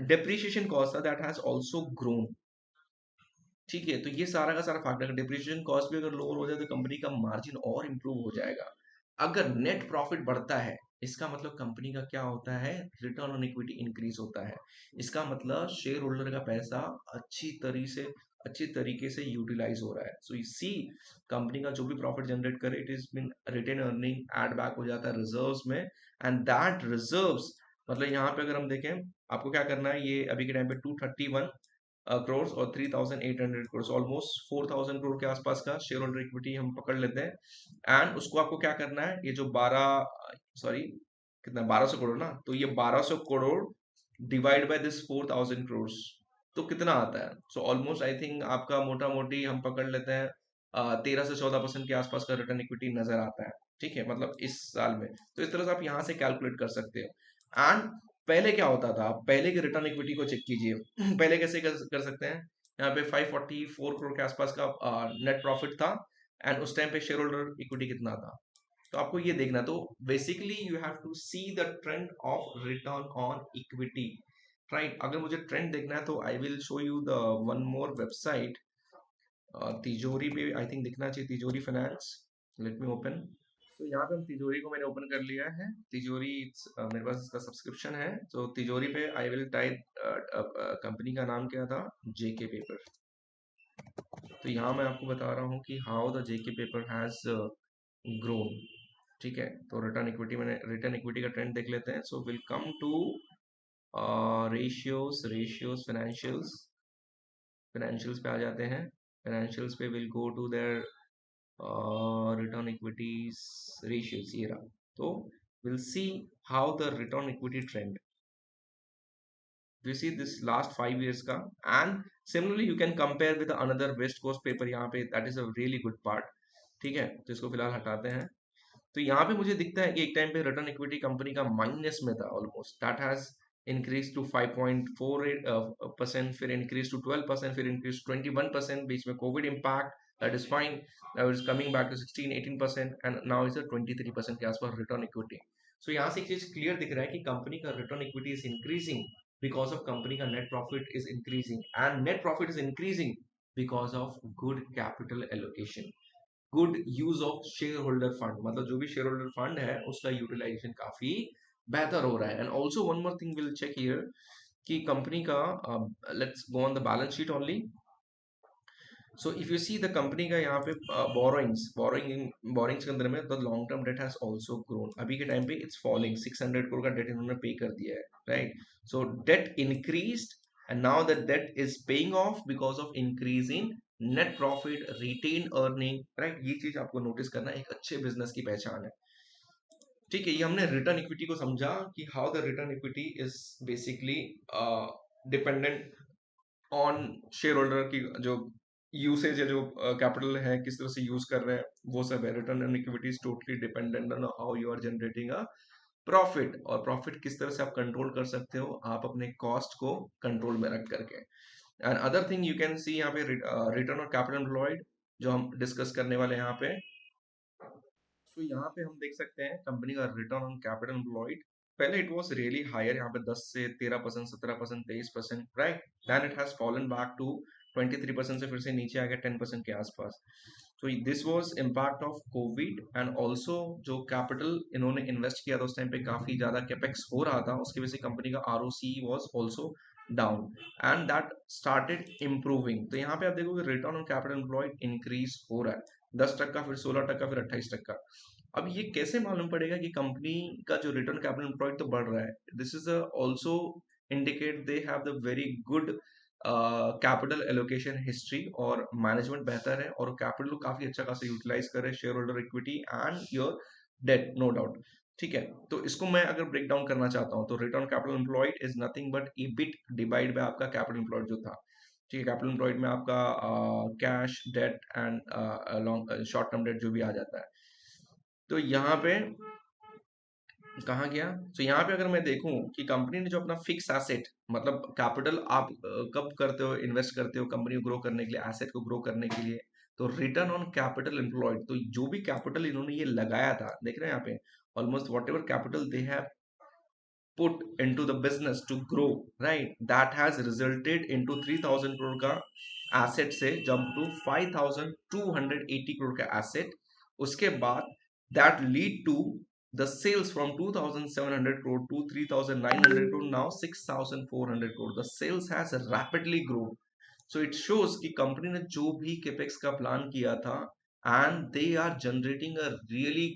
डेप्रिसिएशन कॉस्ट था दैट हैज ऑल्सो ग्रोन, ठीक है। तो ये सारा का सारा फैक्टर, डिप्रिसिएशन कॉस्ट भी अगर लोअर हो जाए तो कंपनी का मार्जिन और इंप्रूव हो जाएगा। अगर नेट प्रॉफिट बढ़ता है, इसका मतलब कंपनी का क्या होता है, रिटर्न ऑन इक्विटी इंक्रीज होता है। इसका मतलब शेयर होल्डर का पैसा अच्छी तरीके से यूटिलाइज हो रहा है। सो सी कंपनी का जो भी प्रॉफिट जनरेट करे, it is been retain earning add back हो जाता है रिजर्व्स में, एंड दैट रिजर्व्स मतलब यहाँ पे अगर हम देखें, आपको क्या करना है, ये अभी के टाइम पे 231 करोड़ और 3,800 करोड़, ऑलमोस्ट 4,000 करोड़ के आसपास का शेयर होल्डर इक्विटी हम पकड़ लेते हैं। एंड उसको आपको क्या करना है, ये जो 12 कितना 1200 करोड़ ना, तो ये 1200 crore divide by this 4,000 crore, तो कितना आता है। सो ऑलमोस्ट आई थिंक आपका मोटा मोटी हम पकड़ लेते हैं 13 से 14% के आसपास का रिटर्न इक्विटी नजर आता है। ठीक है, मतलब इस साल में। तो इस तरह से आप यहाँ से कैलकुलेट कर सकते हो। एंड पहले क्या होता था, पहले के रिटर्न इक्विटी को चेक कीजिए। पहले कैसे कर सकते हैं, यहाँ पे 544 करोड़ के आसपास का नेट प्रॉफिट था, एंड उस टाइम पे शेयर होल्डर इक्विटी कितना था, तो आपको ये देखना। तो basically you have to see the trend of return on equity, right. अगर मुझे ट्रेंड देखना है तो I will show you the one more website, Tijori पे आई थिंक दिखना चाहिए, तिजोरी फाइनेंस। Let me open. तो यहाँ पे हम तिजोरी को मैंने ओपन कर लिया है, तिजोरी मेरे पास इसका सब्सक्रिप्शन है। तो तिजोरी पे आई विल टाइप, कंपनी का नाम क्या था, जेके पेपर। तो यहाँ मैं आपको बता रहा हूँ कि how the JK paper has grown. ठीक है, तो रिटर्न इक्विटी का ट्रेंड देख लेते हैं। So will come to ratios financials पे आ जाते हैं। फाइनेंशियल्स पे will go to their return equities ratios, ये रहा। तो will see how the return equity trend, you see this last 5 years का, and similarly you can compare with another west coast paper यहाँ पे, that is a really good part। ठीक है, तो इसको फिलहाल हटाते हैं। तो यहाँ पे मुझे दिखता है कि एक टाइम पे रिटर्न इक्विटी कंपनी का माइनस में था almost, that has increase to 5.48%, फिर इंक्रीज टू 12%, फिर इंक्रीज 21%, बीच में covid impact, that is fine, now is coming back to 16-18%, and now is 23% के आसपास रिटर्न इक्विटी। सो यहाँ से एक चीज क्लियर दिख रहा है कि कंपनी का return equity is increasing because of company का net profit is increasing, and net profit is increasing because of good capital allocation, good use of share holder fund, मतलब जो भी शेयर होल्डर फंड है उसका utilisation काफी बेहतर हो रहा है। And also one more thing will check here कि कंपनी का, let's go on the balance sheet only. So if you see the company का यहाँ पे बोरोइंग्स के अंदर में the long term debt has also grown. अभी के टाइम पे इट्स फॉलिंग, 600 करोड़ का डेट इन्होंने पे कर दिया है, right. So debt increased and now the debt is paying off because of increase in net profit, retain earning, right. ये चीज आपको नोटिस करना एक अच्छे बिजनेस की पहचान है। ठीक है, ये हमने रिटर्न इक्विटी को समझा कि how the return equity is basically dependent on share holder की जो यूसेज है, जो कैपिटल है किस तरह से यूज कर रहे हैं, वो सब है। Return on equity is totally dependent on how you are generating a profit, और प्रॉफिट किस तरह से आप कंट्रोल कर सकते हो, आप अपने कॉस्ट को कंट्रोल में रख करके। And other thing you can see यहाँ पे रिटर्न ऑन कैपिटल एम्प्लॉयड, जो हम डिस्कस करने वाले हैं यहाँ पे। सो यहाँ पे हम देख सकते हैं कंपनी का रिटर्न ऑन कैपिटल एम्प्लॉयड, पहले इट वाज रियली हायर, यहाँ पे 10 से 13%, 17%, 23%, right. Then it has fallen back to 23% से फिर से नीचे आ गया 10% के आसपास। तो this was impact of Covid, and also जो कैपिटल इन्होंने इन्वेस्ट किया था उस टाइम पे काफी ज्यादा कैपेक्स हो रहा था, उसकी वजह से कंपनी का ROC was also down, and that started improving. तो यहाँ पे आप देखोगे return on capital employed increase हो रहा है, 10%, फिर 16%, फिर 28%। अब ये कैसे मालूम पड़ेगा कि कंपनी का जो रिटर्न कैपिटल एम्प्लॉयड तो बढ़ रहा है, this is also indicate they have the very good capital allocation history, और मैनेजमेंट बेहतर है, और कैपिटल काफी अच्छा खासा यूटिलाइज कर रहे हैं, share holder equity and your debt, no doubt. ठीक है, तो इसको मैं अगर ब्रेक डाउन करना चाहता हूँ, तो return capital employed is nothing but EBIT divide by आपका कैपिटल एम्प्लॉयड जो था। ठीक है, कैपिटल एम्प्लॉयड में आपका cash, debt and long short term debt जो भी आ जाता है। तो यहाँ पे कहाँ गया, तो यहाँ पे अगर मैं देखूं कि कंपनी ने जो अपना फिक्स एसेट, मतलब कैपिटल आप कब करते हो, इन्वेस्ट करते हो कंपनी को ग्रो करने के लिए, एसेट को ग्रो करने के लिए, तो रिटर्न ऑन कैपिटल एम्प्लॉयड, तो जो भी कैपिटल इन्होंने ये लगाया था, देख रहे हैं यहाँ पे, almost what ever capital they have put into the business to grow, right, that has resulted into 3,000 crore का एसेट से जंप टू 5,280 करोड़ का एसेट। उसके बाद that lead to the sales from 2700 crore to 3900 crore, now 6400 crore. The sales has rapidly grown. So it shows कि company ने जो भी capex का प्लान किया था and they are generating a really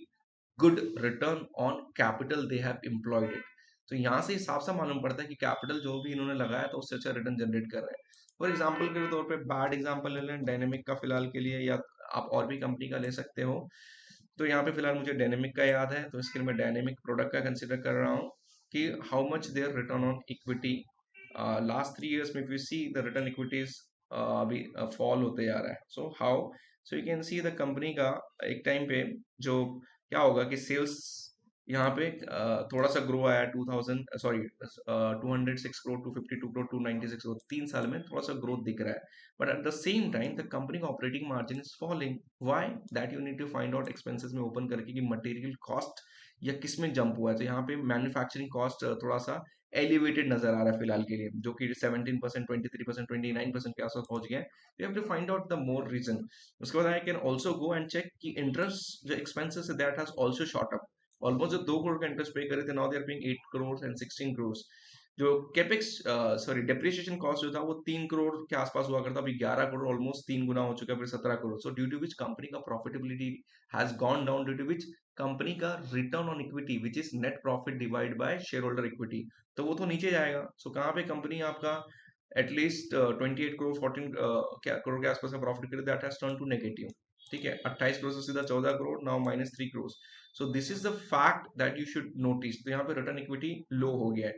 good return on capital they have employed it. तो यहाँ से हिसाब से मालूम पड़ता है कि कैपिटल जो भी इन्होंने लगाया था उससे अच्छा रिटर्न जनरेट कर रहे हैं. फॉर एग्जाम्पल के तौर पे बैड एग्जाम्पल ले लें डायनेमिक का फिलहाल के लिए, या आप और भी कंपनी का ले सकते हो. तो यहाँ पे फिलहाल मुझे डायनेमिक का याद है, तो इसके लिए मैं डायनेमिक प्रोडक्ट का कंसिडर कर रहा हूँ कि how much their return on equity. Last 3 years में if you see the return equities अभी फॉल होते जा रहा है. So how, so you can see the company का एक टाइम पे जो क्या होगा कि सेल्स यहाँ पे थोड़ा सा ग्रो आया 2000 सॉरी 206 करोड़ 252 करोड़ 296 करोड़, 3 साल में थोड़ा सा ग्रोथ दिख रहा है. But at the same time the company का operating margin is falling. Why that you need to find out expenses में ओपन करके कि मटेरियल कॉस्ट या किस में जंप हुआ है. तो यहाँ पे मैन्युफैक्चरिंग कॉस्ट थोड़ा सा एलिवेटेड नजर आ रहा है फिलहाल के लिए, जो कि 17%, 23%, 29% के आसपास पहुंच गया है. You have to find out the more reason. उसके बाद I can also go and check कि इंटरेस्ट जो एक्सपेंसेस है that has also short up. Almost जो 2 करोड़ का इंटरेस्ट पे करे थे, now they are paying 8 crore and 16 crore. जो कैपेक्स सॉरी डेप्रिसिएशन कॉस्ट जो था वो 3 करोड़ के आसपास हुआ करता, अभी 11 करोड़, ऑलमोस्ट 3 गुना हो चुका है, फिर 17 crore. So due to which company का profitability has gone down, due to which company का return on equity which is net profit divide by share holder equity, तो वो तो नीचे जाएगा. सो कहाँ पे कंपनी आपका एटलीस्ट 28 करोड़ 14 करोड़ के आसपास का प्रॉफिट करे, that has turn to negative. ठीक है, 28 करोड़ से सीधा 14 crore, now -3 crore. So this is the fact that you should notice. तो यहाँ पे रिटर्न इक्विटी लो हो गया है.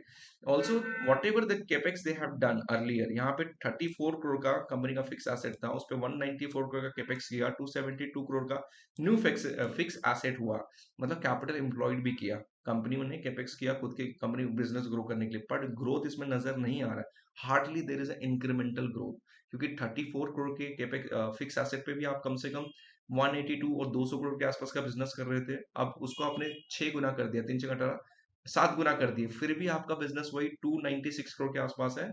Also whatever the capex they have done earlier, यहाँ पे 34 करोड़ का कंपनी का फिक्स एसेट था, उस पर 194 करोड़ का केपेक्स किया, 272 करोड़ का न्यू फिक्स एसेट हुआ. मतलब कैपिटल एम्प्लॉयड भी किया, कंपनी ने केपेक्स किया खुद के कंपनी बिजनेस ग्रो करने के लिए, बट ग्रोथ इसमें नजर नहीं आ रहा है. Hardly there is incremental growth, क्योंकि 34 करोड़ के केपेक्स फिक्स एसेट पे भी आप कम से कम 182 और 200 करोड़ के आसपास का बिजनेस कर रहे थे. अब उसको आपने 6 गुना कर दिया, 3 6 18 7 गुना कर दिए, फिर भी आपका बिजनेस वही 296 करोड़ के आसपास है.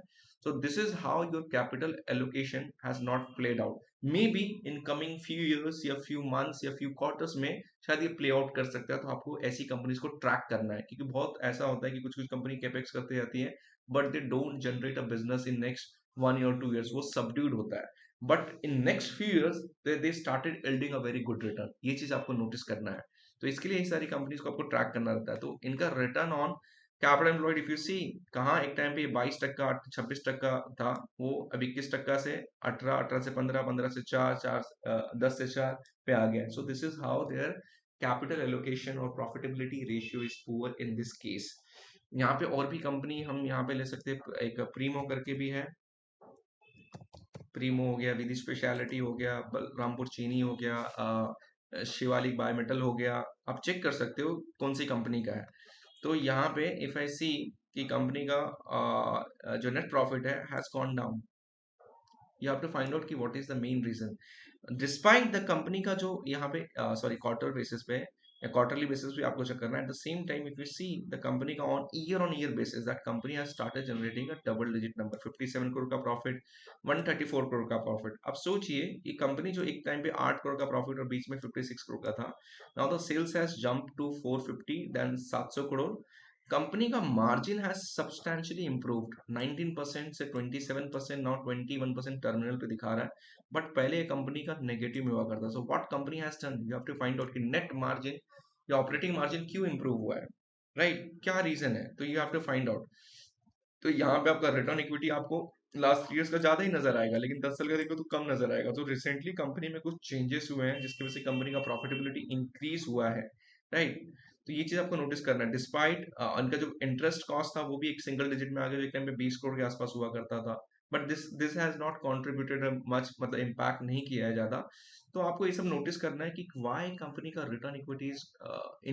सो this is how your capital allocation has not played out. May be in coming few years या फ्यू मंथ्स या फ्यू क्वार्टर्स में शायद ये प्ले आउट कर सकता है. तो आपको ऐसी कंपनीज को ट्रैक करना है, क्योंकि बहुत ऐसा होता है कि कुछ कुछ कंपनी कैपेक्स करते जाती है but they don't generate a business in next 1 year 2 years, वो सबड्यूड होता है. But in next few years they started building a very good return. ये चीज आपको नोटिस करना है. तो इसके लिए ये सारी कंपनीज को आपको ट्रैक करना रहता है. तो इनका return on capital employed if you see, कहाँ एक टाइम पे 22%, 26% था, वो अब 21% से 18, 18 से 15, 15 से 4, 4 10 से 4 पे आ गया. So this is how their capital allocation और profitability ratio is poor in this case. यहाँ पे और भी कंपनी हम यहाँ पे ले सकते हैं, एक प्रीमो करके भी है. प्रीमो हो गया, विधि स्पेशलिटी हो गया, बलरामपुर चीनी हो गया, शिवालिक बायोमेटल हो गया. आप चेक कर सकते हो कौन सी कंपनी का है. तो यहाँ पे इफ आई सी कि कंपनी का जो नेट प्रॉफिट है has gone down, you have to find out कि what is the main reason. Despite the company का जो यहाँ पे सॉरी क्वार्टर बेसिस पे या क्वार्टरली बेसिस पे आपको चेक करना है. At the same time if you see the company का on year basis, that company has started generating a double digit number, 57 crore का प्रॉफिट, 134 करोड़ का प्रॉफिट. अब सोचिए कि कंपनी जो एक टाइम पे 8 करोड़ का प्रॉफिट और बीच में 56 करोड़ का था, now the sales has jump to 450, then 700 crore. Company का मार्जिन हैज सब्सटैंशियली इंप्रूव्ड 19% से 27%, नाउ 21% टर्मिनल पे दिखा रहा है. बट पहले ये कंपनी का नेगेटिव में हुआ करता. So what company has done, you have to find out कि नेट मार्जिन या ऑपरेटिंग मार्जिन क्यों इंप्रूव हुआ है, राइट क्या रीजन है. तो you have to find out. तो यहाँ पे आपका रिटर्न इक्विटी आपको लास्ट 3 इयर्स का ज्यादा ही नजर आएगा, लेकिन 10 साल का देखो तो कम नजर आएगा. तो रिसेंटली कंपनी में कुछ चेंजेस हुए हैं जिसकी वजह से कंपनी का प्रॉफिटेबिलिटी इंक्रीज हुआ है, राइट. तो ये चीज आपको नोटिस करना है. डिस्पाइट उनका जो इंटरेस्ट कॉस्ट था वो भी एक सिंगल डिजिट में आ गया, जो एक टाइम पे 20 करोड़ के आसपास हुआ करता था. But this has not contributed much, मतलब इम्पैक्ट नहीं किया है ज्यादा. तो आपको ये सब नोटिस करना है कि व्हाई कंपनी का return equity is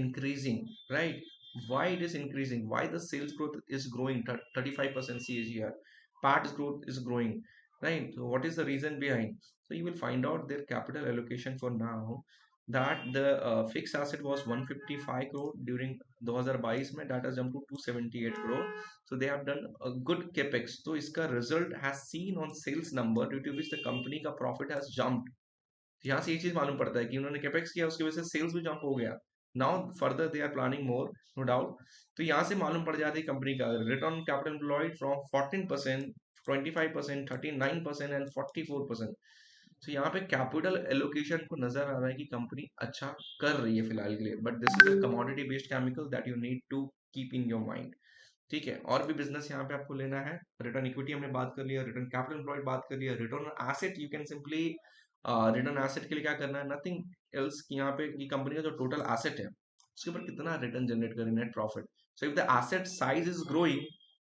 increasing, right. Why it is increasing, why the sales growth is growing 35% CAGR, PAT growth is growing, right. So what is the reason behind? So you will find out their capital allocation for now, that the fixed asset was 155 crore during 2022 में, that has jumped to 278 crore. So they have done a good capex. तो इसका result has seen on sales number, due to which the company का profit has jumped. यहाँ से ये चीज मालूम पड़ता है कि उन्होंने capex किया, उसकी वजह से sales भी jump हो गया. Now further they are planning more, no doubt. तो यहाँ से मालूम पड़ जाती है कंपनी का return on capital employed from 14%, 25%, 39% and 44%। तो यहाँ पे कैपिटल एलोकेशन को नजर आ रहा है कि कंपनी अच्छा कर रही है फिलहाल के लिए, but this is a commodity based chemical that you need to keep in your mind. ठीक है, और भी बिजनेस यहाँ पे आपको लेना है। रिटर्न इक्विटी हमने बात कर लिया, रिटर्न कैपिटल एम्प्लॉयड बात कर लिया, return asset you can simply, return asset के लिए क्या करना है, नथिंग एल्स कि यहाँ पे कि कंपनी का जो टोटल एसेट है उसके ऊपर कितना रिटर्न जनरेट करें, net profit. So if the asset size is growing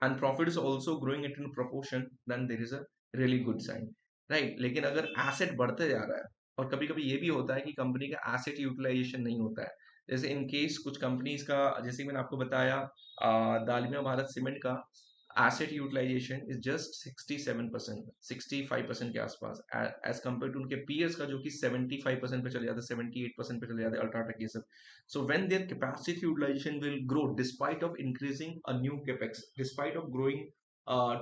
and profit is also growing it in proportion, then there is a really good sign, right. लेकिन अगर एसेट बढ़ते जा रहा है, और कभी कभी ये भी होता है कि कंपनी का एसेट यूटिलाइजेशन नहीं होता है, जैसे इन केस कुछ कंपनीज का, जैसे मैंने आपको बताया दालमिया भारत सीमेंट का एसेट यूटिलाइजेशन इज जस्ट 67%, 65% के आसपास, एज कम्पेयर टू उनके पीयर्स का जो कि 75% पे चले जाते हैं, 78% पे चले जाते हैं, अल्ट्राटेक ये सब। So when their capacity utilisation will grow despite of increasing a new capex, despite of growing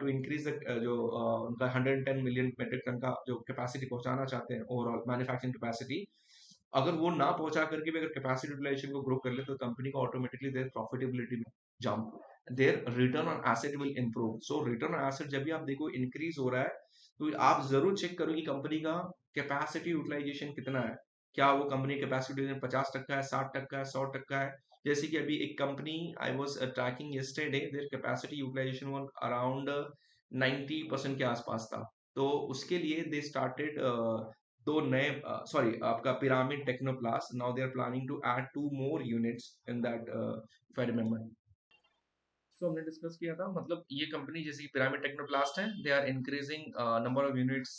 to increase जो उनका 110 मिलियन मेट्रिक टन का जो कैपेसिटी पहुंचाना चाहते हैं ओवरऑल मैन्युफैक्चरिंग कैपेसिटी, अगर वो ना पहुंचा करके भी अगर कैपेसिटी यूटिलाइजेशन को ग्रो कर ले तो कंपनी को ऑटोमेटिकली देयर प्रॉफिटेबिलिटी में jump, their return on asset will improve. So return on asset जब भी आप देखो इंक्रीज हो रहा है, तो आप जरूर चेक करो कि कंपनी का कैपेसिटी यूटिलाइजेशन कितना है। क्या वो कंपनी कैपेसिटी 50% है, 60% है, 100% है। जैसे कि अभी एक company I was tracking yesterday, their capacity utilisation was around 90% के आसपास था। तो उसके लिए दे स्टार्टेड दो नए, सॉरी आपका Pyramid Technoplast, now they are planning to add 2 more units in that, if I remember. So हमने डिस्कस किया था, मतलब ये कंपनी जैसे कि पिरामिड टेक्नोप्लास्ट है, they are increasing number of units,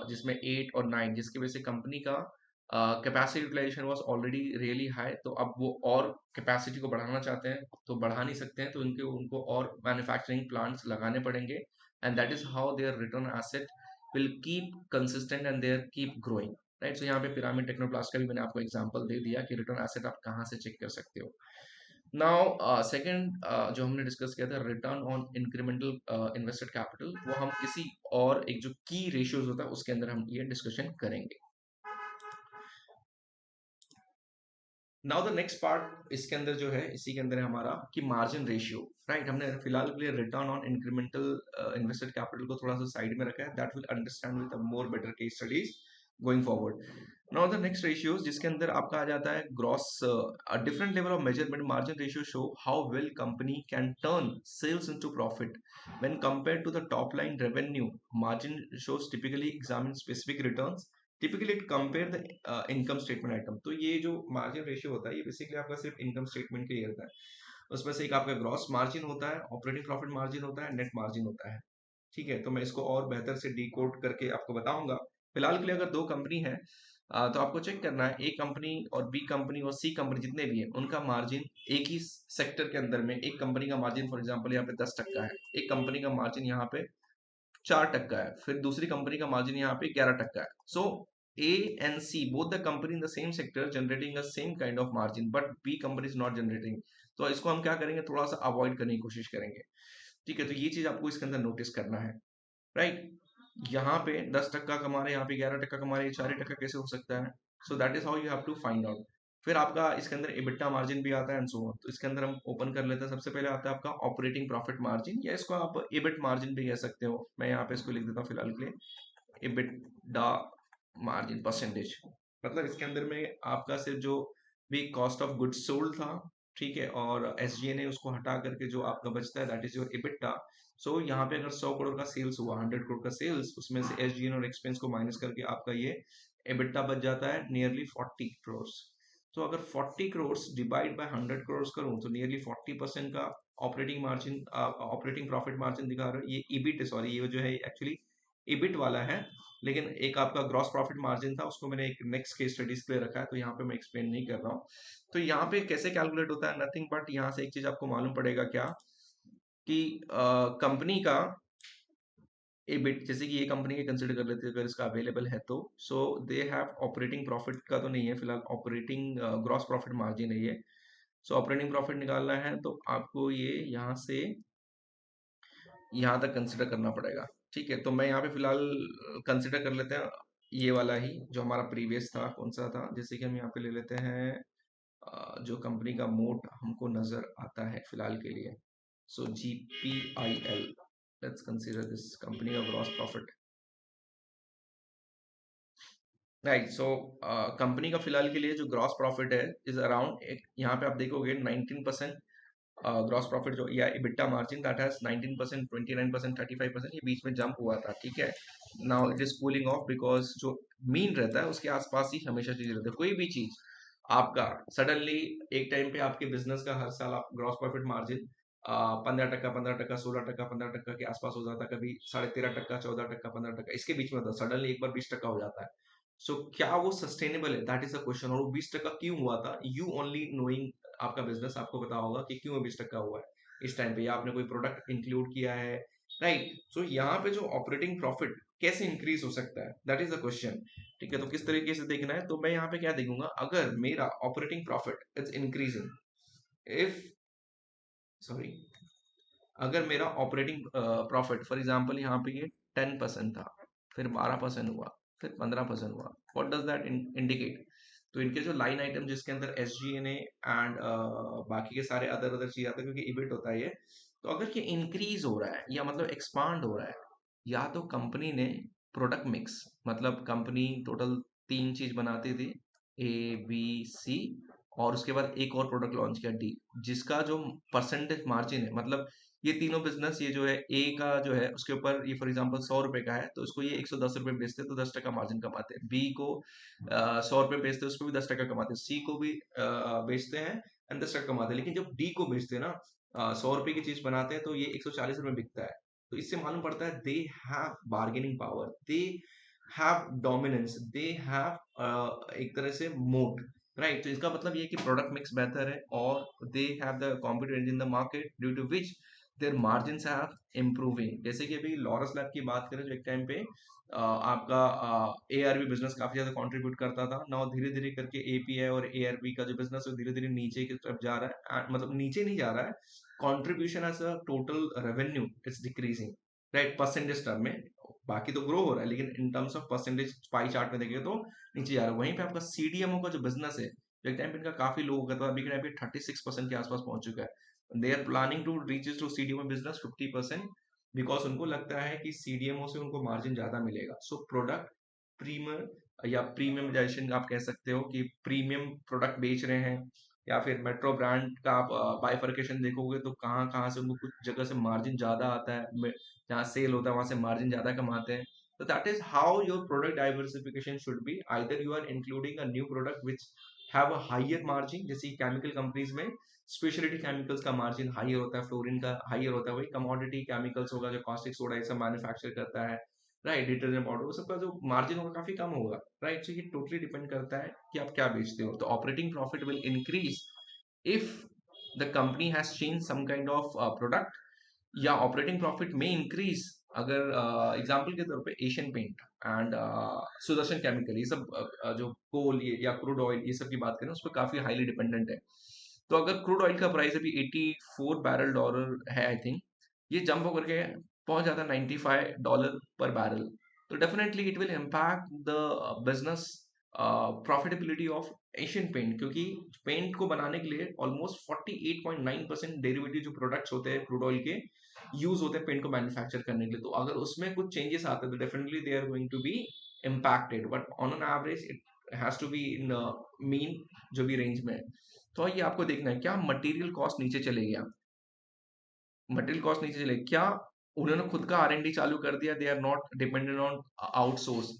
जिसमें 8 और 9, जिसकी वजह से कंपनी का capacity utilisation was already really high, तो अब वो और कैपेसिटी को बढ़ाना चाहते हैं, तो बढ़ा नहीं सकते हैं, तो उनको और मैन्युफैक्चरिंग प्लांट्स लगाने पड़ेंगे, and that is how their return asset will keep consistent and their keep growing, right. So यहाँ पे पिरामिड टेक्नोप्लास्ट का भी मैंने आपको एग्जांपल दे दिया कि रिटर्न एसेट आप कहाँ से चेक कर सकते हो। नाउ सेकंड जो हमने डिस्कस किया था return on incremental invested capital, वो हम किसी और एक जो की रेशियोज होता है उसके अंदर हम ये डिस्कशन करेंगे। नाउ द नेक्स्ट पार्ट इसके अंदर जो है, इसी के अंदर है हमारा कि मार्जिन रेशियो, राइट। हमने फिलहाल के लिए return on incremental invested capital को थोड़ा सा साइड में रखा है, that will understand with more better case studies going forward. Now the next ratios जिसके अंदर आपका आ जाता है gross, a different level of measurement margin ratio show how well company can turn sales into profit when compared to the top line revenue. Margin shows typically examine specific returns, typically it compare the income statement item. तो ये जो margin ratio होता है ये basically आपका सिर्फ income statement के लिए होता है। उसमें से एक आपका ग्रॉस मार्जिन होता है, ऑपरेटिंग प्रॉफिट मार्जिन होता है, नेट मार्जिन होता है। ठीक है, तो मैं इसको और बेहतर से डिकोड करके आपको बताऊंगा। फिलहाल के लिए अगर दो कंपनी है, तो आपको चेक करना है, ए कंपनी और बी कंपनी और सी कंपनी जितने भी है उनका मार्जिन एक ही सेक्टर के अंदर में, एक कंपनी का मार्जिन फॉर एग्जांपल यहाँ पे 10% है, एक कंपनी का मार्जिन यहाँ पे 4% है, फिर दूसरी कंपनी का मार्जिन यहाँ पे 11% है। So A and C both the company in the same sector generating the same kind of margin, but B company is not generating. तो इसको हम क्या करेंगे, थोड़ा सा अवॉइड करने की कोशिश करेंगे। ठीक है, तो ये चीज आपको इसके अंदर नोटिस करना है, राइट। यहाँ पे 10% कमा रहे हैं, यहाँ पे 11% कमा रहे हैं, 4% कैसे हो सकता है। So that is how you have to find out. फिर आपका इसके अंदर EBITDA मार्जिन भी आता है एंड सो ऑन। तो इसके अंदर हम ओपन कर लेते हैं, सबसे पहले आता है आपका ऑपरेटिंग प्रॉफिट मार्जिन, या इसको आप EBIT मार्जिन भी कह सकते हो। मैं यहाँ पे इसको लिख देता हूँ फिलहाल के लिए EBITDA मार्जिन परसेंटेज। मतलब इसके अंदर में आपका सिर्फ जो भी कॉस्ट ऑफ गुड्स सोल्ड था, ठीक है, और SG&A उसको हटा करके जो आपका बचता है दैट इज योर EBITDA। सो यहाँ पे अगर 100 करोड़ का सेल्स हुआ, 100 करोड़ का सेल्स, उसमें से SG&A और एक्सपेंस को माइनस करके आपका ये EBITDA बच जाता है नियरली 40 करोड़। तो अगर 40 करोड़ डिवाइड बाय 100 करोड़ करूं तो नियरली 40% का operating margin, operating profit margin दिखा रहा है। ये EBIT, सॉरी ये जो है एक्चुअली EBIT वाला है, लेकिन एक आपका ग्रॉस प्रॉफिट मार्जिन था, उसको मैंने एक नेक्स्ट केस स्टडीज के लिए रखा है, तो यहाँ पे मैं एक्सप्लेन नहीं कर रहा हूँ। तो यहाँ पे कैसे कैलकुलेट होता है, नथिंग बट यहाँ से एक चीज आपको मालूम पड़ेगा क्या, कि कंपनी का EBIT, जैसे कि ये कंपनी के कंसिडर कर लेते हैं अगर इसका अवेलेबल है तो, सो दे हैव ऑपरेटिंग प्रॉफिट का तो नहीं है फिलहाल, ऑपरेटिंग ग्रॉस प्रॉफिट मार्जिन है ये। सो ऑपरेटिंग प्रॉफिट निकालना है तो आपको ये यहाँ से यहाँ तक कंसिडर करना पड़ेगा। ठीक है, तो मैं यहाँ पे फिलहाल कंसिडर कर लेते हैं ये वाला ही जो हमारा प्रीवियस था, कौन सा था, जैसे कि हम यहाँ पे ले लेते हैं जो कंपनी का मोड हमको नजर आता है फिलहाल के लिए, so GPIL, let's consider this company का gross profit. Right, so company का फिलहाल के लिए जो ग्रॉस प्रॉफिट है इज अराउंड, यहाँ पे आप देखोगे 19% ग्रॉस प्रॉफिट जो या इबिटा मार्जिन दैट हैज 19%, 29%, 35%, ये बीच में जंप हुआ था, ठीक है। Now it is cooling of because जो मीन रहता है उसके आसपास ही हमेशा चीज रहती है। कोई भी चीज आपका सडनली एक टाइम पे आपके बिजनेस का हर साल आप ग्रॉस प्रॉफिट मार्जिन 15%, 15%, 16%, 15% के आसपास हो जाता है, कभी 13.5%, 14%, 15%, इसके बीच में होता है। सडनली एक बार 20% हो जाता है। सो क्या वो सस्टेनेबल है, दैट इज अ क्वेश्चन। और वो 20% क्यों हुआ था, यू ओनली नोइंग आपका बिजनेस आपको पता होगा कि क्यों 20% हुआ है इस टाइम पे, या आपने कोई प्रोडक्ट इंक्लूड किया है, राइट। सो यहाँ पे जो ऑपरेटिंग प्रॉफिट कैसे इंक्रीज हो सकता है, दैट इज द क्वेश्चन, ठीक है। तो किस तरीके से देखना है, तो मैं यहाँ पे क्या देखूंगा, अगर मेरा operating profit is increasing, if sorry, अगर मेरा ऑपरेटिंग प्रॉफिट फॉर एग्जांपल यहाँ पे ये 10% था, फिर 12% हुआ, फिर 15% हुआ, व्हाट डज दैट इंडिकेट। तो इनके जो लाइन आइटम जिसके अंदर SG&A एंड बाकी के सारे अदर अदर चीज आते हैं, क्योंकि इबिट होता है ये, तो अगर ये इंक्रीज हो रहा है या मतलब एक्सपांड हो रहा है, या तो कंपनी ने प्रोडक्ट मिक्स, मतलब कंपनी टोटल 3 चीज बनाती थी, ABC, और उसके बाद एक और प्रोडक्ट लॉन्च किया D, जिसका जो परसेंटेज मार्जिन है, मतलब ये तीनों बिजनेस, ये जो है ए का जो है उसके ऊपर ये फॉर एग्जांपल 100 रुपए का है, तो इसको ये 110 रुपए बेचते हैं तो 10% मार्जिन कमाते हैं। बी को 100 रुपए बेचते हैं, उसको भी 10% कमाते हैं। सी को भी बेचते हैं एंड 10% कमाते हैं। लेकिन जब डी को बेचते हैं ना, 100 रुपए की चीज बनाते हैं तो ये 140 रुपए बिकता है। तो इससे मालूम पड़ता है they have bargaining power, they have dominance, they have एक तरह से मोट, राइट। तो इसका मतलब ये है कि प्रोडक्ट मिक्स बेहतर है और they have the competent in the market, due to which their margins are improving. जैसे कि अभी लॉरस लैब की बात करें, जो एक टाइम पे आपका ARV बिजनेस काफी ज्यादा कंट्रीब्यूट करता था, नाउ धीरे धीरे करके API और ARV का जो बिजनेस है धीरे धीरे नीचे की तरफ जा रहा है, मतलब नीचे नहीं जा रहा है, contribution as a total revenue it's decreasing, right, percentage term में। बाकी तो ग्रो हो रहा है, लेकिन in terms of percentage pie chart में देखें तो नीचे जा रहा है। वहीं पे आपका CDMO का जो बिजनेस है, जो एक टाइम पे इनका काफी लो हो गया था, अभी के टाइम पे 36% के आसपास पहुंच चुका है। They are planning to reach to CDMO business 50%, because उनको लगता है कि CDMO से उनको मार्जिन ज्यादा मिलेगा। सो प्रोडक्ट प्रीमियम या प्रीमियमाइजेशन आप कह सकते हो कि प्रीमियम प्रोडक्ट बेच रहे हैं, या फिर मेट्रो ब्रांड का आप बाइफर्केशन देखोगे तो कहाँ कहाँ से उनको कुछ जगह से मार्जिन ज्यादा आता है, जहाँ सेल होता है वहां से मार्जिन ज्यादा कमाते हैं। So that is how your product diversification should be. Either you are including a new product which have a higher margin, जैसे केमिकल कंपनीज में स्पेशलिटी केमिकल्स का मार्जिन हायर होता है, फ्लोरीन का हायर होता है, वही कमोडिटी केमिकल्स होगा जो कॉस्टिक सोडा ये सब मैन्युफैक्चर करता है, राइट, डिटर्जेंट पाउडर, वो सबका जो मार्जिन होगा काफी कम होगा, राइट। सो ये टोटली डिपेंड करता है कि आप क्या बेचते हो। तो operating profit will increase if the company has changed some kind of product, या ऑपरेटिंग प्रॉफिट में इंक्रीज अगर एग्जांपल के तौर पे Asian Paint and Sudarshan Chemical, ये सब जो कोल या क्रूड ऑयल ये सब की बात करें, उस पर काफी हाईली डिपेंडेंट है। तो अगर क्रूड ऑयल का प्राइस अभी $84 है आई थिंक, ये जंप होकर के पहुंच जाता है $95 पर बैरल, तो definitely it will impact the business profitability of Asian Paint, क्योंकि पेंट को बनाने के लिए ऑलमोस्ट 48.9% डेरिवेटिव जो प्रोडक्ट्स होते हैं क्रूड ऑयल के यूज होते हैं पेंट को मैन्युफैक्चर करने के लिए। तो अगर उसमें कुछ चेंजेस आते हैं तो definitely they are going to be impacted, but on an average it has to be in mean जो भी रेंज में है। तो ये आपको देखना है, क्या मटेरियल कॉस्ट नीचे चले गया, मटेरियल कॉस्ट नीचे चले क्या, उन्होंने खुद का R&D चालू कर दिया, they are not dependent on outsource,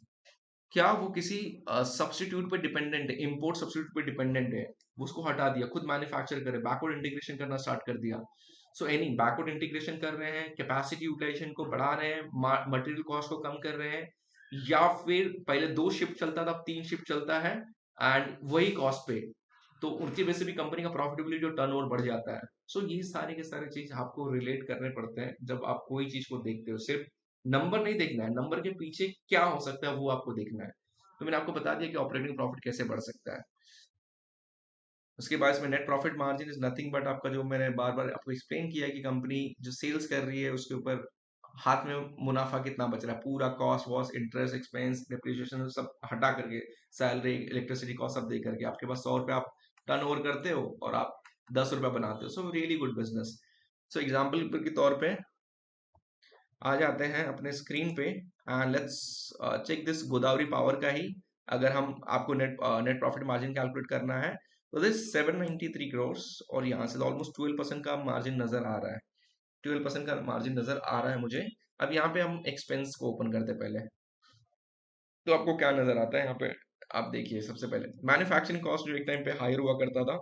क्या वो किसी सब्स्टिट्यूट पे डिपेंडेंट है, इंपोर्ट सब्स्टिट्यूट पे डिपेंडेंट है, वो उसको हटा दिया, खुद मैन्युफैक्चर करे, बैकवर्ड इंटीग्रेशन करना स्टार्ट कर दिया। सो एनी बैकवर्ड इंटीग्रेशन कर रहे हैं, कैपेसिटी यूटिलाइजेशन को बढ़ा रहे हैं, मटेरियल कॉस्ट को कम कर रहे हैं, या फिर पहले 2 शिफ्ट चलता था अब 3 शिफ्ट चलता है एंड वही कॉस्ट पे, तो उनकी वजह से भी कंपनी का प्रॉफिटेबिलिटी और टर्नओवर बढ़ जाता है। सो ये सारे के सारे चीज आपको रिलेट करने पड़ते हैं जब आप कोई चीज को देखते हो। सिर्फ नंबर नहीं देखना है, नंबर के पीछे क्या हो सकता है वो आपको देखना है। तो मैंने आपको बता दिया कि ऑपरेटिंग प्रॉफिट कैसे बढ़ सकता है। उसके बाद इसमें net profit margin is nothing but आपका, जो मैंने बार बार आपको एक्सप्लेन किया कि कंपनी जो सेल्स कर रही है उसके ऊपर हाथ में मुनाफा कितना बच रहा है, पूरा cost was interest expense depreciation सब हटा करके, सैलरी इलेक्ट्रिसिटी कॉस्ट सब दे करके आपके पास 100 रुपये आप टर्नओवर करते हो और आप 10 रुपया बनाते हो। So really good business. So example के तौर पे आ जाते हैं अपने स्क्रीन पे and let's check this Godavari Power का ही। अगर हम आपको नेट प्रॉफिट मार्जिन कैलकुलेट करना है तो दिस 793 करोड़ और यहाँ से ऑलमोस्ट 12% का मार्जिन नजर आ रहा है। 12% का मार्जिन नजर आ रहा है मुझे। अब यहाँ पे हम एक्सपेंस को ओपन करते पहले, तो आपको क्या नजर आता है यहाँ पे। आप देखिए सबसे पहले मैन्युफैक्चरिंग कॉस्ट जो एक टाइम पे हायर हुआ करता था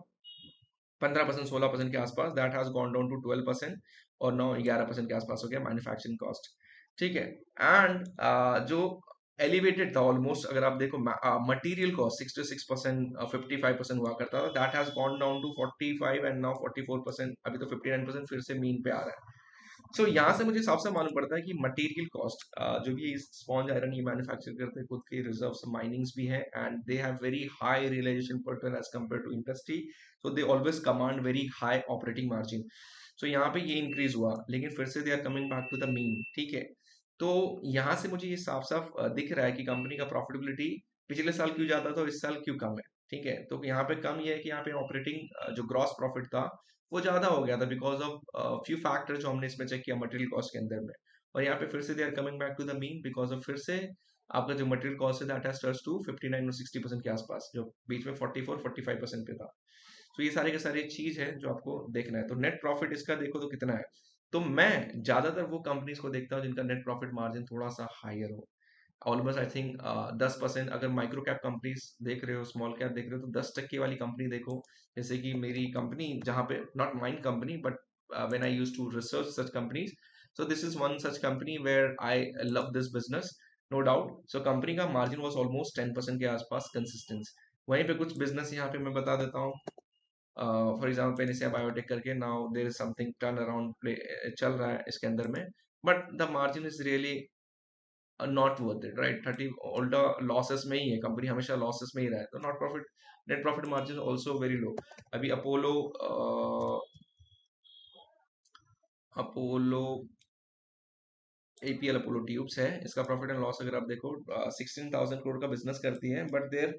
15% 16% के आसपास, that has gone down to 12% और 9 11% के आसपास हो गया मैन्युफैक्चरिंग कॉस्ट। ठीक है। एंड जो एलिवेटेड था ऑलमोस्ट, अगर आप देखो मटेरियल कॉस्ट 66% 55% हुआ करता था, that has gone down to 45 and now 44%, अभी तो 59% फिर से मीन पे आ रहा है। सो यहाँ से मुझे साफ साफ मालूम पड़ता है कि मटेरियल कॉस्ट जो भी स्पॉन्ज आयरन ये मैन्युफैक्चर करते हैं खुद के रिजर्व्स माइनिंग्स भी है and they have very high realization per ton as compare to industry. So they always command very high operating margin. So यहाँ पे ये इंक्रीज हुआ लेकिन फिर से they are coming back to the mean. ठीक है। तो यहाँ से मुझे ये साफ साफ दिख रहा है कि कंपनी का प्रॉफिटेबिलिटी पिछले साल क्यों ज्यादा था और इस साल क्यों कम है। ठीक है। तो यहाँ पे कम ये है कि यहाँ पे ऑपरेटिंग जो ग्रॉस प्रॉफिट था वो ज्यादा हो गया था बिकॉज ऑफ फ्यू फैक्टर जो हमने इसमें चेक किया मटेरियल कॉस्ट के अंदर में। और यहाँ पे फिर से they are coming back to the mean because of फिर से आपका जो मटेरियल कॉस्ट है दैट हैज टच टू 59 और 60% के आसपास, जो बीच में 44 45% पे था। तो ये सारे के सारे चीज है जो आपको देखना है। तो नेट प्रॉफिट इसका देखो तो कितना है। तो मैं ज्यादातर वो कंपनीज को देखता हूँ जिनका नेट प्रॉफिट मार्जिन थोड़ा सा हायर हो, ऑलमोस्ट आई थिंक 10%। अगर माइक्रो कैप कंपनीज देख रहे हो, स्मॉल कैप देख रहे हो, तो 10% वाली कंपनी देखो। जैसे कि मेरी कंपनी जहाँ पे, not mine company but when I used to research such companies, so this is one such company where I love this business, no doubt. So company का मार्जिन वॉज ऑलमोस्ट 10% के आसपास consistence. वहीं पे कुछ business यहाँ पे मैं बता देता हूँ। फॉर एग्जाम्पल पेनिसिया बायोटेक करके, now there is something turn around play चल रहा है इसके अंदर में, but the margin is really not worth it, right. 30 उल्टा लॉसेस में ही है कंपनी, हमेशा लॉसेस में ही रहा है, तो not profit, net profit margin also very low. अभी Apollo Apollo APL Apollo tubes है, इसका प्रॉफिट एंड लॉस अगर आप देखो 16,000 करोड़ का बिजनेस करती है बट देयर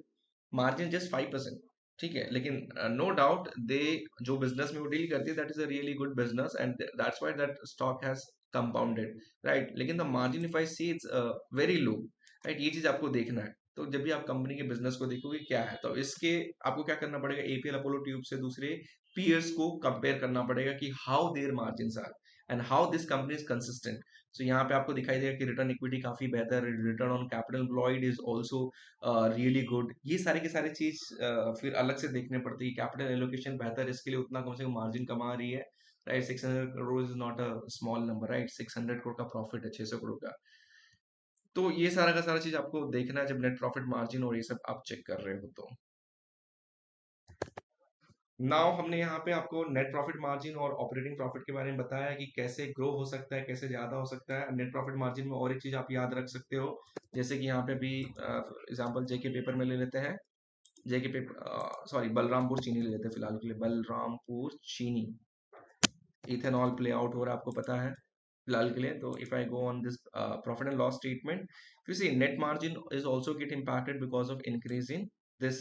मार्जिन जस्ट 5%। ठीक है। लेकिन नो डाउट दे जो बिजनेस में वो डील करती है that is a really good business and that's why that stock has compounded, right. लेकिन the margin if I see it's very low, right. ये चीज आपको देखना है। तो जब भी आप कंपनी के बिजनेस को देखोगे क्या है, तो इसके आपको क्या करना पड़ेगा, एपीएल अपोलो ट्यूब से दूसरे पीयर्स को कंपेयर करना पड़ेगा कि how their margin are and how this company is consistent. So यहाँ पे आपको दिखाई देगा कि रिटर्न इक्विटी काफी बेहतर, return on capital employed is also really good. ये सारे के सारे चीज फिर अलग से देखने पड़ती है। कैपिटल एलोकेशन बेहतर, इसके लिए उतना कम से कम मार्जिन कमा रही है, right. 600 crore is not a small number, right. 600 crore का प्रॉफिट है, 600 करोड़ का। तो ये सारा का सारा चीज आपको देखना है जब नेट प्रॉफिट मार्जिन और ये सब आप चेक कर रहे हो। तो नाउ हमने यहाँ पे आपको नेट प्रॉफिट मार्जिन और ऑपरेटिंग प्रॉफिट के बारे में बताया है कि कैसे ग्रो हो सकता है, कैसे ज्यादा हो सकता है। नेट प्रॉफिट मार्जिन में और एक चीज आप याद रख सकते हो, जैसे कि यहाँ पे भी एग्जांपल जेके पेपर में ले लेते हैं। जेके पेपर सॉरी बलरामपुर चीनी ले लेते हैं फिलहाल के लिए, बलरामपुर चीनी। इथेनॉल प्ले आउट हो रहा है आपको पता है फिलहाल के लिए। तो if I go on this profit and loss statement, you see net margin is also get impacted because of increase in this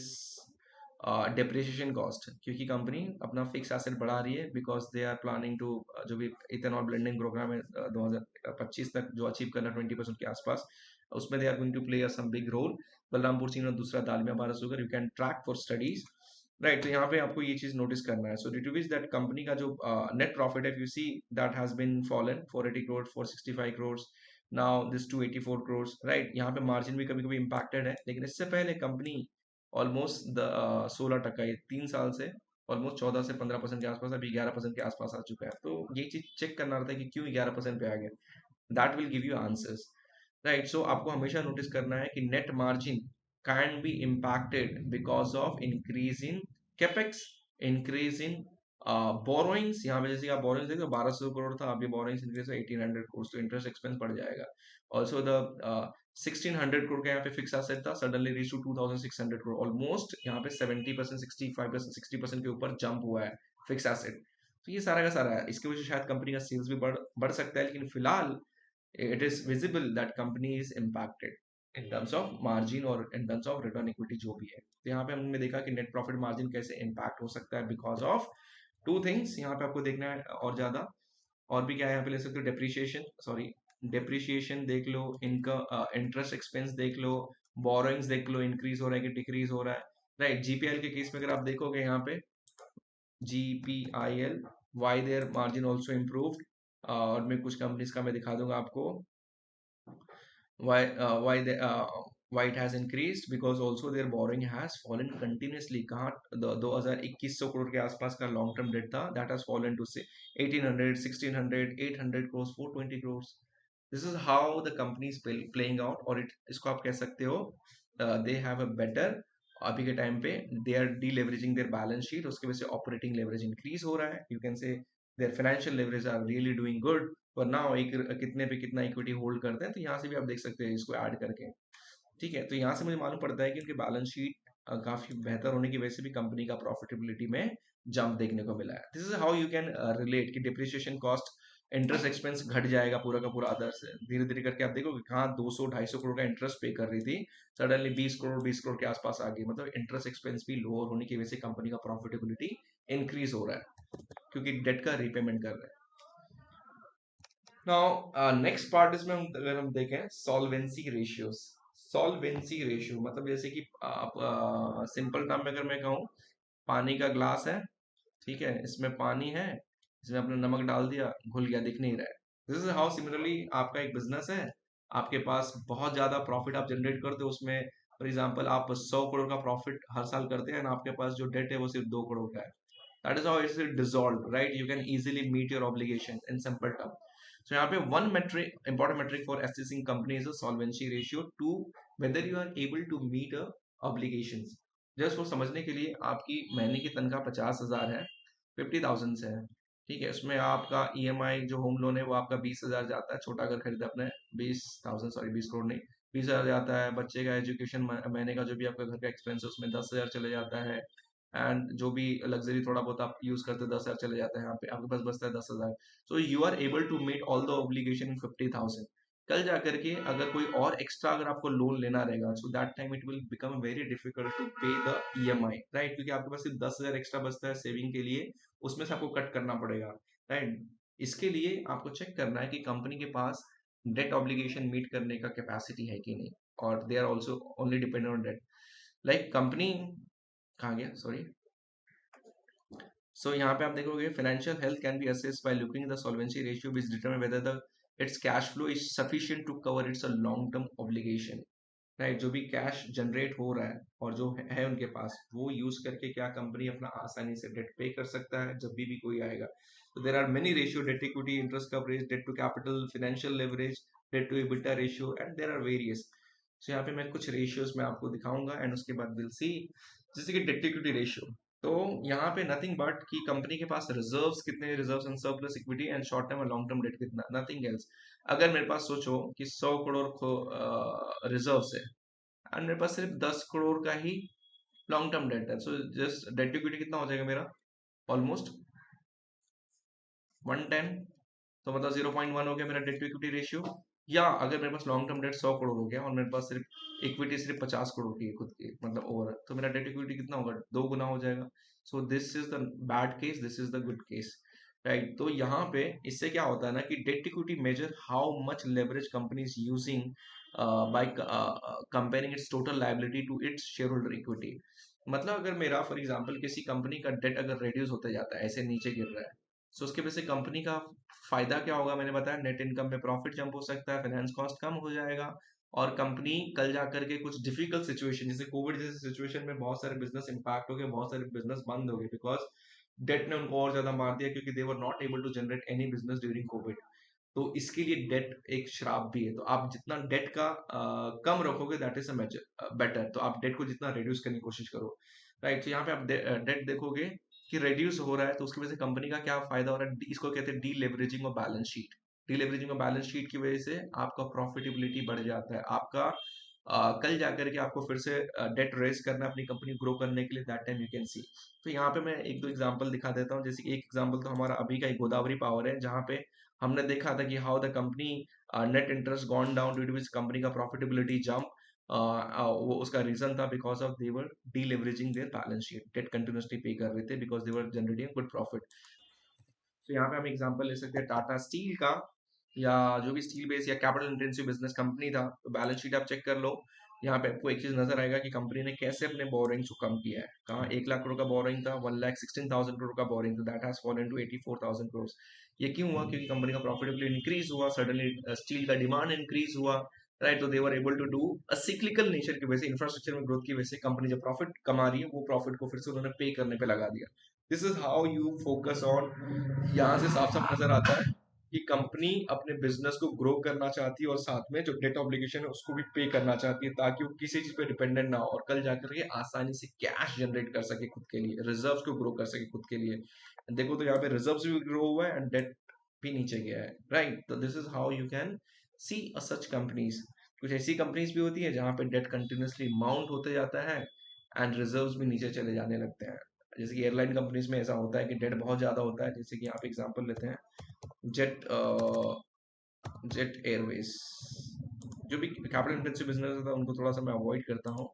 depreciation cost, क्योंकि कंपनी अपना फिक्स एसेट बढ़ा रही है because they are planning to जो भी ethanol blending programme है 2025 तक जो अचीव करना 20% के आसपास, उसमें they are going to play some big role. Balrampur Chini और दूसरा Dalmia Bharat Sugar, you can track for studies, right. तो यहाँ पे आपको ये चीज नोटिस करना है। So due to which that company का जो नेट प्रॉफिट है, you see that has been fallen 480 crore 465 crore, now this 284 crore, right. यहाँ पे मार्जिन भी कभी कभी इम्पैक्टेड है, लेकिन इससे पहले कंपनी ऑलमोस्ट 16% ये 3 साल से ऑलमोस्ट 14 से 15% के आसपास, अभी 11% के आसपास आ चुका है। तो ये चीज चेक करना रहता है कि क्यों 11% पे आ गया, that will give you answers, right. So आपको हमेशा नोटिस करना है कि net margin can be impacted because of increase in capex, increase in borrowings. यहाँ पे जैसे आप बोरोइंग्स देखो 1200 करोड़ था, अभी बोरोइंग्स इंक्रीज है 1800 करोड़, तो इंटरेस्ट एक्सपेंस बढ़ जाएगा। ऑल्सो द 1600 करोड़ का यहाँ पे फिक्स एसेट था, suddenly reach to 2600 crore, almost यहाँ पे 70% 65% 60% के ऊपर जंप हुआ है फिक्स एसेट। तो ये सारा का सारा है, इसकी वजह से शायद कंपनी का सेल्स भी बढ़ बढ़ सकता है, लेकिन फिलहाल it is visible that company is impacted। In terms of margin और in terms of return equity जो भी है। तो यहाँ पे हमने देखा कि नेट प्रॉफिट मार्जिन कैसे इम्पैक्ट हो सकता है बिकॉज ऑफ टू थिंग्स। यहाँ पे आपको देखना है और ज्यादा, और भी क्या है यहाँ पे ले सकते हो, डेप्रिसिएशन, सॉरी डेप्रिसिएशन देख लो, इनका इंटरेस्ट एक्सपेंस देख लो, बोरोइंग्स देख लो, इंक्रीज हो रहा है कि डिक्रीज हो रहा है, राइट। जीपीएल के केस में अगर आप देखोगे यहाँ पे GPIL, why their margin also improved, और मैं कुछ कंपनीज का मैं दिखा दूंगा आपको why it has increased because also their borrowing has fallen continuously। कहाँ 2100 crore के आसपास का लॉन्ग टर्म डेट था, that has fallen to say 1800, 1600, 800 crores, 420 crores। this is how the company is playing out, और इसको आप कह सकते हो they have a better, अभी के टाइम पे they are deleveraging their balance sheet, उसके वजह से ऑपरेटिंग लेवरेज इंक्रीज हो रहा है। you can say their financial leverage are really doing good, वरना एक कितने पे कितना इक्विटी होल्ड करते हैं, तो यहाँ से भी आप देख सकते हैं इसको ऐड करके। ठीक है, तो यहाँ से मुझे मालूम पड़ता है कि उनकी बैलेंस शीट काफी बेहतर होने की वजह से भी कंपनी का प्रॉफिटेबिलिटी में जंप देखने को मिला है। This is how you can relate कि डिप्रिसिएशन कॉस्ट, इंटरेस्ट एक्सपेंस घट जाएगा पूरा का पूरा अदर से, धीरे धीरे करके आप देखोगे कहाँ 200-250 करोड़ का इंटरेस्ट पे कर रही थी, सडनली 20 करोड़ के आसपास आ गई, मतलब इंटरेस्ट एक्सपेंस भी लोअर होने की वजह से कंपनी का प्रॉफिटेबिलिटी इंक्रीज हो रहा है क्योंकि डेट का रीपेमेंट कर रहे हैं। नाउ नेक्स्ट पार्ट इसमें हम अगर हम देखें सॉल्वेंसी रेशियोज। सॉल्वेंसी रेशियो मतलब जैसे कि आप सिंपल टर्म में अगर मैं कहूँ, पानी का ग्लास है, ठीक है, इसमें पानी है, इसमें आपने नमक डाल दिया, घुल गया, दिख नहीं रहा है। दिस इज हाउ सिमिलरली आपका एक बिजनेस है, आपके पास बहुत ज्यादा प्रॉफिट आप जनरेट करते हो, उसमें फॉर एग्जांपल आप 100 करोड़ का प्रॉफिट हर साल करते हैं, आपके पास जो डेट है वो सिर्फ 2 करोड़ का है। That is how it's dissolved, right? You can easily meet your obligation in simple term. So यहाँ पे one metric, important metric for assessing company is a solvency ratio to whether you are able to meet a obligations। Just वो समझने के लिए, आपकी महीने की तनख्वाह 50,000 है, 50,000 से है, ठीक है, उसमें आपका EMI जो होम लोन है वो आपका 20,000 जाता है, छोटा घर खरीदा अपने 20,000, सॉरी 20 करोड़ नहीं, 20,000 जाता है। बच्चे का एजुकेशन महीने का जो भी आपका घर का एक्सपेंस है उसमें 10,000 चले जाता है, एंड जो भी लग्जरी थोड़ा बहुत आप यूज करते हैं 10,000 चले जाता है, यहाँ पे आपके पास बचता है 10,000। So you are able to meet all the obligation in 50,000। कल जा करके अगर कोई और एक्स्ट्रा अगर आपको लोन लेना रहेगा, so that time it will become very difficult to pay the EMI, right, क्योंकि आपके पास सिर्फ 10,000 एक्स्ट्रा बचता है सेविंग के लिए, उसमें से आपको कट करना पड़ेगा, राइट। इसके लिए आपको चेक करना है कि कंपनी के पास डेट ऑब्लिगेशन मीट करने का कैपेसिटी है कि नहीं, और they are also only dependent on debt, like company कहाँ गया, सॉरी। सो यहाँ पे आप देखोगे financial health can be assessed by looking the solvency ratio which determine whether the its cash flow is sufficient to cover its a long term obligation, right. जो भी cash generate हो रहा है और जो है उनके पास, वो यूज करके क्या कंपनी अपना आसानी से डेट पे कर सकता है जब भी कोई आएगा। तो there are many ratio, debt equity, interest coverage, debt to capital, financial leverage, debt to EBITDA ratio, and there are various. So यहाँ पे मैं कुछ रेशियोज में आपको दिखाऊंगा एंड उसके बाद विल सी। जैसे कि डेट इक्विटी रेशियो, तो यहाँ पे नथिंग बट कि कंपनी के पास रिजर्व्स कितने, reserves and surplus equity, and short term और लॉन्ग टर्म डेट कितना, नथिंग एल्स। अगर मेरे पास सोचो कि 100 करोड़ रिजर्व्स है एंड मेरे पास सिर्फ 10 करोड़ का ही लॉन्ग टर्म डेट है, सो जस्ट डेट इक्विटी कितना हो जाएगा मेरा, ऑलमोस्ट 110। तो मतलब 0.1 हो गया मेरा डेट टू इक्विटी रेशियो। या अगर मेरे पास लॉन्ग टर्म डेट 100 करोड़ हो गया और मेरे पास सिर्फ इक्विटी सिर्फ 50 करोड़ की है खुद की, मतलब ओवर, तो मेरा डेट इक्विटी कितना होगा, 2 गुना हो जाएगा। So this is the bad case, this is the good case, right. तो यहाँ पे इससे क्या होता है ना कि debt equity measure how much leverage company is using by comparing its total liability to its share holder equity. मतलब अगर मेरा फॉर एग्जांपल किसी कंपनी का डेट अगर रिड्यूस होता जाता है, ऐसे नीचे गिर रहा है, सो उसके वजह से कंपनी का फायदा क्या होगा, मैंने बताया नेट इनकम में प्रॉफिट जंप हो सकता है, फाइनेंस कॉस्ट कम हो जाएगा, और कंपनी कल जा करके कुछ डिफिकल्ट सिचुएशन, जैसे कोविड जैसे सिचुएशन में बहुत सारे बिजनेस इंपैक्ट हो गए, बहुत सारे बिजनेस बंद हो गए बिकॉज डेट ने उनको और ज्यादा मार दिया, क्योंकि they were not able to generate any business during Covid. तो इसके लिए डेट एक श्राप भी है, तो आप जितना डेट का कम रखोगे दैट इज बेटर, तो आप डेट को जितना रिड्यूस करने की कोशिश करो, राइट। तो यहाँ पे आप डेट देखोगे कि रिड्यूस हो रहा है, तो उसकी वजह से कंपनी का क्या फायदा हो रहा है, इसको कहते हैं D leveraging of balance sheet. D leveraging of balance sheet की वजह से आपका प्रॉफिटेबिलिटी बढ़ जाता है, आपका कल जाकर के आपको फिर से डेट रेज करना है अपनी कंपनी ग्रो करने के लिए, that time you can see. तो यहाँ पे मैं एक दो एग्जांपल दिखा देता हूँ, जैसे कि एक एग्जांपल तो हमारा अभी का एक गोदावरी पावर है, जहाँ पे हमने देखा था कि how the company net interest gone down due to company का प्रॉफिटेबिलिटी जंप, वो उसका रीजन था because of they were deleveraging their balance sheet, debt continuously pay कर रहे थे because they were generating good profit. तो यहाँ पे हम एग्जांपल ले सकते हैं टाटा स्टील का, या जो भी स्टील बेस या कैपिटल इंटेंसिव बिजनेस कंपनी था, तो बैलेंस शीट आप चेक कर लो। यहाँ पे आपको एक चीज नजर आएगा कि कंपनी ने कैसे अपने बोरिंग्स को कम किया है। कहाँ 1 लाख करोड़ का बोरिंग था, 1,16,000 करोड़ का बोरिंग था, that has fallen to 84,000 crore. ये क्यों हुआ? क्योंकि कंपनी का प्रॉफिटेबिलिटी इंक्रीज हुआ, सडनली स्टील का डिमांड इंक्रीज हुआ, राइट। तो they were able to do a cyclical nature की वजह से, इंफ्रास्ट्रक्चर में ग्रोथ की वजह से कंपनी जब प्रॉफिट कमा रही है, वो प्रॉफिट को फिर से उन्होंने पे करने पे लगा दिया। This is how you focus on. यहाँ से साफ साफ नजर आता है कि कंपनी अपने बिजनेस को ग्रो करना चाहती है और साथ में जो डेट ऑब्लिगेशन है उसको भी पे करना चाहती है, ताकि वो किसी चीज पे डिपेंडेंट ना हो और कल जाकर के आसानी से कैश जनरेट कर सके खुद के लिए, रिजर्व्स को ग्रो कर सके खुद के लिए। देखो तो यहाँ पे रिजर्व्स भी ग्रो हुआ है एंड डेट भी नीचे गया है, राइट। तो this is how you can see such companies. कुछ ऐसी कंपनीज भी होती है जहाँ पे डेट कंटिन्यूसली माउंट होते जाता है एंड रिजर्व्स भी नीचे चले जाने लगते हैं। जैसे कि एयरलाइन कंपनीज में ऐसा होता है कि डेट बहुत ज्यादा होता है, जैसे कि आप एग्जांपल लेते हैं जेट जेट एयरवेज। जो भी कैपिटल इंटेंसिव बिजनेस होता है उनको थोड़ा सा मैं अवॉइड करता हूँ।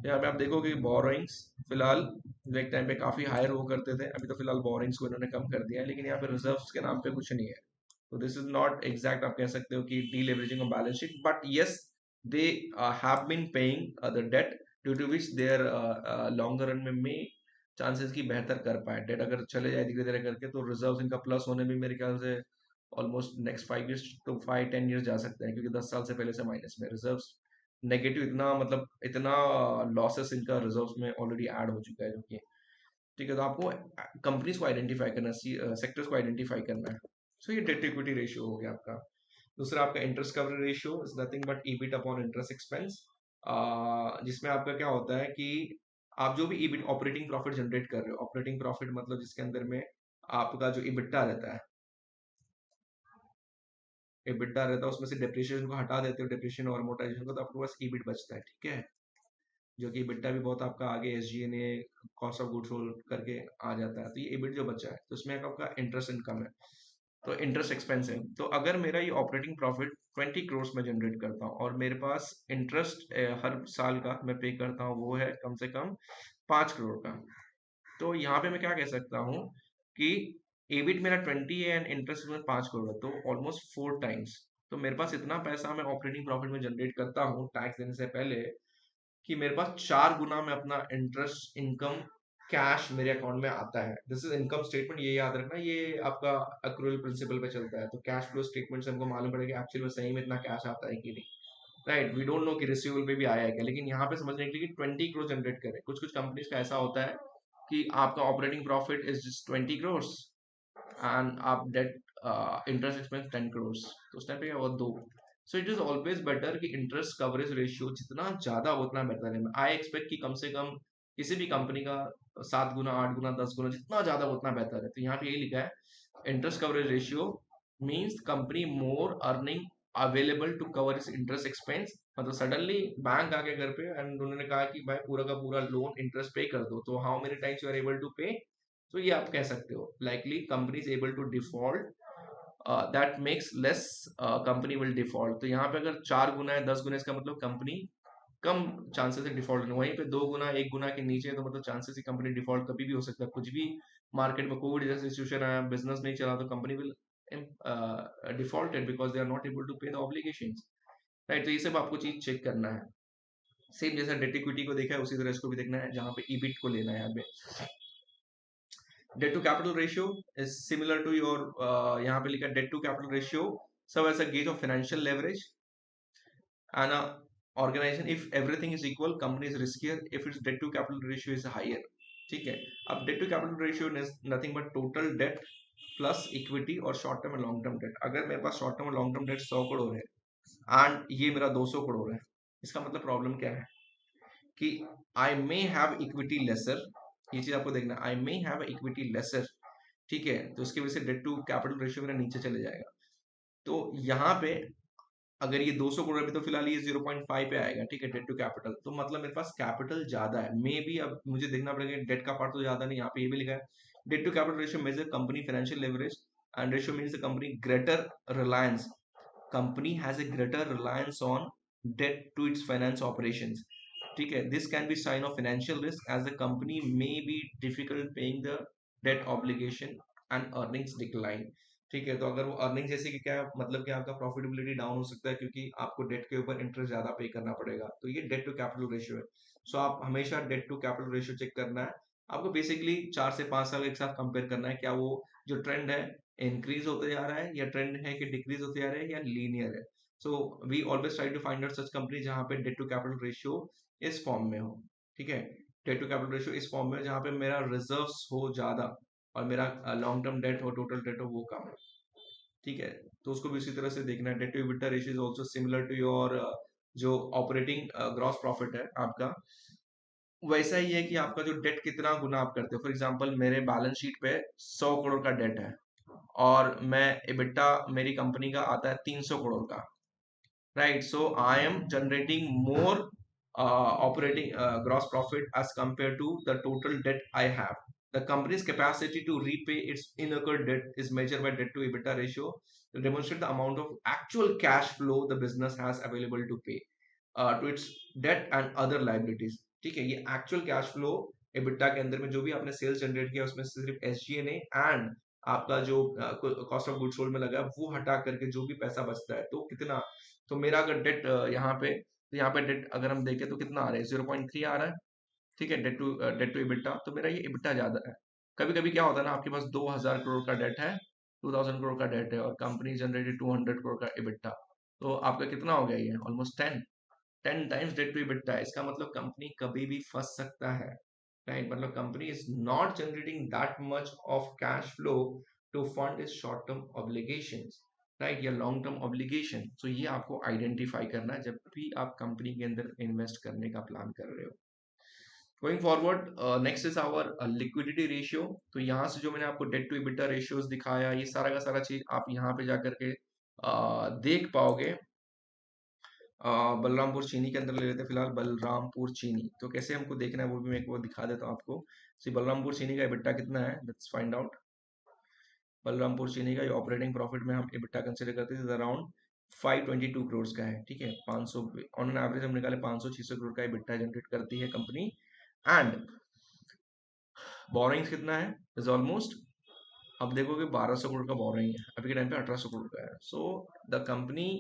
यहाँ पे आप देखोगे बोरोइंग्स फिलहाल एक टाइम पे काफी हायर हुआ करते थे, अभी तो फिलहाल बोरोइंग्स को इन्होंने कम कर दिया है, लेकिन यहाँ पे रिजर्व्स के नाम पे कुछ नहीं है। तो दिस इज नॉट एग्जैक्ट, आप कह सकते हो कि deleveraging of balance sheet, but yes they have been paying the debt due to which their longer run में चांसेस की बेहतर कर पाए। डेट अगर चले जाए धीरे धीरे करके तो रिजर्व इनका प्लस होने में मेरे ख्याल से ऑलमोस्ट नेक्स्ट 5 ईयर्स तो 5-10 ईयर्स जा सकते हैं, क्योंकि 10 साल से पहले से माइनस में रिजर्व्स नेगेटिव, इतना मतलब इतना लॉसेस इनका रिजर्व्स में ऑलरेडी ऐड हो चुका है जो कि ठीक है। तो आपको कंपनीज को आइडेंटिफाई करना, सेक्टर्स को आइडेंटिफाई करना है। सो ये डेट इक्विटी रेशियो हो गया आपका। दूसरा आपका interest coverage ratio is nothing but EBIT upon interest expense, जिसमें आपका क्या होता है कि आप जो भी ईबिट ऑपरेटिंग प्रॉफिट जनरेट कर रहे हो, ऑपरेटिंग प्रॉफिट मतलब जिसके अंदर में आपका जो इबिट्टा रहता है, इबिट्टा रहता है उसमें से डेप्रिसिएशन को हटा देते हो, डेप्रिसिएशन और अमोर्टाइजेशन को, तो आपके पास ईबिट बचता है, ठीक है। जो कि इबिट्टा भी बहुत आपका आगे एसजीएनए कॉस्ट ऑफ गुड्स सोल्ड करके आ जाता है। तो ये इबिट जो बचा है तो उसमें आपका इंटरेस्ट इनकम है, तो इंटरेस्ट एक्सपेंस है। तो अगर मेरा ये ऑपरेटिंग प्रॉफिट 20 करोड़ में जनरेट करता हूँ और मेरे पास इंटरेस्ट हर साल का मैं पे करता हूँ वो है कम से कम 5 करोड़ का, तो यहाँ पे मैं क्या कह सकता हूँ कि एबिट मेरा 20 है एंड इंटरेस्ट में 5 करोड़ है, तो ऑलमोस्ट 4 टाइम्स। तो मेरे पास इतना पैसा मैं ऑपरेटिंग प्रॉफिट में जनरेट करता हूँ टैक्स देने से पहले कि मेरे पास 4 गुना में अपना इंटरेस्ट इनकम कैश मेरे अकाउंट में आता है। दिस इज इनकम स्टेटमेंट, ये याद रखना, ये आपका अक्रूवल प्रिंसिपल पे चलता है। तो कैश फ्लो स्टेटमेंट से हमको मालूम पड़ेगा एक्चुअली में सही में इतना कैश आता है कि नहीं, राइट। वी डोंट नो कि रिसीवेबल पे भी आया है क्या, लेकिन यहाँ पे समझने के लिए कि 20 करोड़ जनरेट करे। कुछ कुछ कंपनीज का ऐसा होता है कि आपका operating profit is just 20 crore and आप डेट इंटरेस्ट एक्सपेंस 10 करोड़, तो उस टाइम पे क्या हुआ, दो। So it is always better कि इंटरेस्ट कवरेज रेशियो जितना ज्यादा उतना बेहतर है। आई एक्सपेक्ट कि कम से कम किसी भी कंपनी का 7 गुना 8 गुना 10 गुना जितना ज्यादा उतना बेहतर है। तो यहाँ पे यही लिखा है interest coverage ratio means company more earning available to cover इस इंटरेस्ट एक्सपेंस। मतलब सडनली बैंक आ गया घर पे एंड उन्होंने कहा कि भाई पूरा का पूरा लोन इंटरेस्ट पे कर दो, तो how many times you are able to pay. तो ये आप कह सकते हो likely company is able to default, that makes less company will default. तो यहाँ पे अगर 4 गुना है 10 गुना, इसका मतलब कंपनी कम चांसेस है डिफॉल्ट होने। वहीं पे 2 गुना 1 गुना के नीचे है तो मतलब चांसेस ही कंपनी डिफॉल्ट कभी भी हो सकता है। कुछ भी मार्केट में कोविड जैसे सिचुएशन आया, बिजनेस नहीं चला, तो company will defaulted because they are not able to pay the obligations, right. तो ये सब आपको चीज चेक करना है। सेम जैसा डेट इक्विटी को देखा है उसी तरह इसको भी देखना है, जहाँ पे ईबिट को लेना है। यहाँ पे debt to capital ratio is similar to your, यहाँ पे लिखा डेट टू कैपिटल रेशियो सब as a gauge of financial leverage and organization if everything is equal company is riskier if its debt to capital ratio is higher, ठीक है। अब debt to capital ratio is nothing but total debt plus equity और short term and long term debt. अगर मेरे पास short term और long term debt 100 crore है and ये मेरा 200 करोड़ है, इसका मतलब प्रॉब्लम क्या है कि आई मे हैव इक्विटी लेसर। ये चीज आपको देखना, आई मे हैव इक्विटी लेसर, ठीक है। तो उसकी वजह से डेट टू कैपिटल रेशियो मेरा नीचे चले जाएगा। तो यहाँ पे अगर ये 200 करोड़ अभी तो फिलहाल ये 0.5 पे आएगा, ठीक है, डेट टू कैपिटल, तो मतलब मेरे पास कैपिटल ज्यादा है मे बी। अब मुझे देखना पड़ेगा डेट का पार्ट तो ज्यादा नहीं, यहाँ पे ये भी लिखा है debt to capital ratio measure company financial leverage and ratio means the company greater reliance, company has a greater reliance on debt to its finance operations. ठीक है, this can be sign of financial risk as the company may be difficult paying the debt obligation and earnings decline. ठीक है, तो अगर वो earning जैसे कि क्या मतलब कि आपका प्रॉफिटेबिलिटी डाउन हो सकता है क्योंकि आपको डेट के ऊपर इंटरेस्ट ज्यादा पे करना पड़ेगा, तो ये डेट टू कैपिटल रेशियो है। सो आप हमेशा debt to capital ratio check करना है आपको, बेसिकली 4 से 5 साल एक साथ कंपेयर करना है, क्या वो जो ट्रेंड है इंक्रीज होते जा रहा है या ट्रेंड है कि डिक्रीज होते जा रहे हैं या लीनियर है। So we always try to find out such company जहां पे डेट टू कैपिटल रेशियो इस फॉर्म में हो। ठीक है, डेट टू कैपिटल रेशियो इस फॉर्म में जहां पे मेरा रिजर्व्स हो ज्यादा और मेरा लॉन्ग टर्म डेट हो, टोटल डेट हो वो कम है। ठीक है, तो उसको भी उसी तरह से देखना है। Debt to EBITDA ratio is also similar to your जो ऑपरेटिंग ग्रॉस प्रॉफिट है आपका, वैसा ही है कि आपका जो डेट कितना गुना आप करते हो। फॉर एग्जांपल मेरे बैलेंस शीट पे 100 करोड़ का डेट है और मैं EBITDA मेरी कंपनी का आता है 300 करोड़ का, right? So I am generating more operating gross profit as compared to the total debt I have. The company's capacity to repay its incurred debt is measured by debt to EBITDA ratio to demonstrate the amount of actual cash flow the business has available to pay to its debt and other liabilities. ठीक है, ये actual cash flow EBITDA के अंदर में जो भी आपने sales generate किया उसमें से सिर्फ SG&A एंड आपका जो कॉस्ट ऑफ गुड सोल्ड में लगा है वो हटा करके जो भी पैसा बचता है, तो कितना, तो मेरा अगर डेट यहाँ पे, तो यहाँ पे डेट अगर हम देखें तो कितना आ रहा है, 0.3 आ रहा है। ठीक है, डेट टू इबिटा, तो मेरा ये इबिटा ज्यादा है। कभी कभी क्या होता है ना, आपके पास 2000 करोड़ का डेट है, 2000 करोड़ का डेट है और कंपनी जनरेटेड 200 करोड़ का इबिटा, तो आपका कितना हो गया, ये almost 10 times debt to EBITDA है। इसका मतलब कंपनी कभी भी फंस सकता है, राइट? मतलब company is not generating that much of cash flow to fund is short term obligations, right, या लॉन्ग टर्म ऑब्लिगेशन। तो ये आपको आइडेंटिफाई करना है जब भी आप कंपनी के अंदर इन्वेस्ट करने का प्लान कर रहे हो। Going forward, next is our liquidity ratio. तो यहाँ से जो मैंने आपको डेट टू इबिटा रेशियोज दिखाया, ये सारा का सारा चीज आप यहाँ पे जाकर के देख पाओगे। बलरामपुर चीनी के अंदर ले लेते हैं फिलहाल, बलरामपुर चीनी, तो कैसे हमको देखना है वो भी मैं एक बार दिखा देता हूँ आपको। सी बलरामपुर चीनी का EBITDA कितना है, लेट्स फाइंड आउट। बलरामपुर चीनी का ऑपरेटिंग प्रॉफिट में हम EBITDA कंसिडर करते हैं अराउंड 522 करोड़ का है। ठीक है, 500 ऑन एन एवरेज हम निकाले 500-600 करोड़ का EBITDA जनरेट करती है कंपनी। एंड बोरिंग्स कितना है, इज ऑलमोस्ट, अब देखोगे 1200 करोड़ का बोरिंग है, अभी के टाइम पे 1800 करोड़ का है। So the company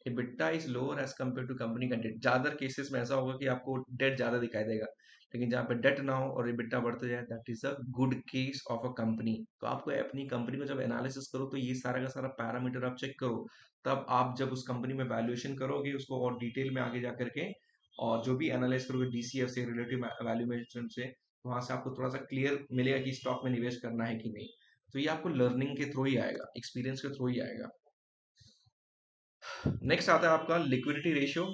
EBITDA is lower as compare to company का डेट। ज्यादा केसेस में ऐसा होगा कि आपको डेट ज्यादा दिखाई देगा, लेकिन जहाँ पे डेट ना हो और EBITDA बढ़ते जाए, that is a good case of a company. तो आपको अपनी कंपनी को जब एनालिसिस करो तो ये सारा का सारा पैरामीटर आप चेक करो, तब आप जब उस कंपनी में वैल्यूएशन करोगे उसको और डिटेल में आगे जा करके, और जो भी एनालाइज करोगे DCF से, रिलेटिव वैल्यूएशन से, वहां से आपको थोड़ा सा क्लियर मिलेगा कि स्टॉक में निवेश करना है कि नहीं। तो ये आपको लर्निंग के थ्रू ही आएगा, एक्सपीरियंस के थ्रू ही आएगा। नेक्स्ट आता है आपका liquidity ratio.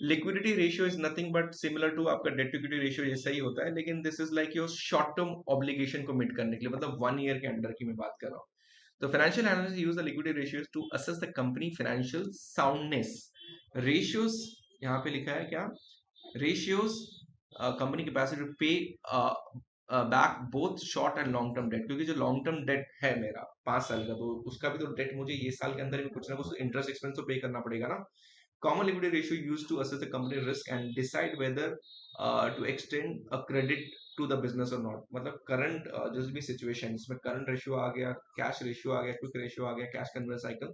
Liquidity ratio is nothing but similar to आपका डेट टू इक्विटी रेशियो जैसा ही होता है, लेकिन this is like your short term obligation को मीट करने के लिए, मतलब 1 ईयर के अंडर की मैं बात कर रहा हूँ। तो financial analyst use the liquidity ratios to assess the company financial soundness. Ratios यहाँ पे लिखा है क्या, ratios company capacity to pay back both short and long term debt, क्योंकि जो लॉन्ग टर्म डेट है मेरा 5 साल का, तो उसका भी तो डेट मुझे ये साल के अंदर भी कुछ ना कुछ इंटरेस्ट एक्सपेंस तो पे करना पड़ेगा ना। Common liquidity ratio used to assess the company risk and decide whether to extend a credit to the business और नॉट। मतलब करंट जो भी सिचुएशन, इसमें करंट रेशियो आ गया, कैश रेशियो आ गया, क्विक रेशियो आ गया, कैश कन्वर्जन साइकिल,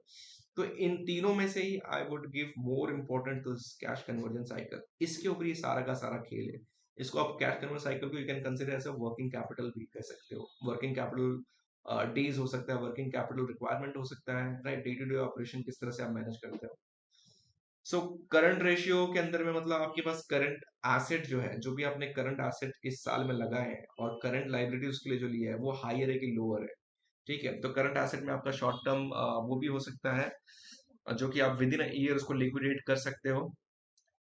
तो इन तीनों में से ही I would give more important to cash conversion cycle. इसके ऊपर ये सारा का सारा खेल है। इसको आप कैश कन्वर्जन साइकिल को you can consider as a working capital भी कह सकते हो। वर्किंग कैपिटल डेज हो सकता है, वर्किंग कैपिटल रिक्वायरमेंट हो सकता है, right, day to day operation किस तरह से आप मैनेज करते हो। सो करंट रेशियो के अंदर में मतलब आपके पास करंट एसेट जो है, जो भी आपने करंट एसेट इस साल में लगाए हैं और करंट लाइबिलिटी उसके लिए जो लिया है वो हायर है कि लोअर है। ठीक है, तो करंट एसेट में आपका शॉर्ट टर्म वो भी हो सकता है जो कि आप विद इन ईयर उसको लिक्विडेट कर सकते हो।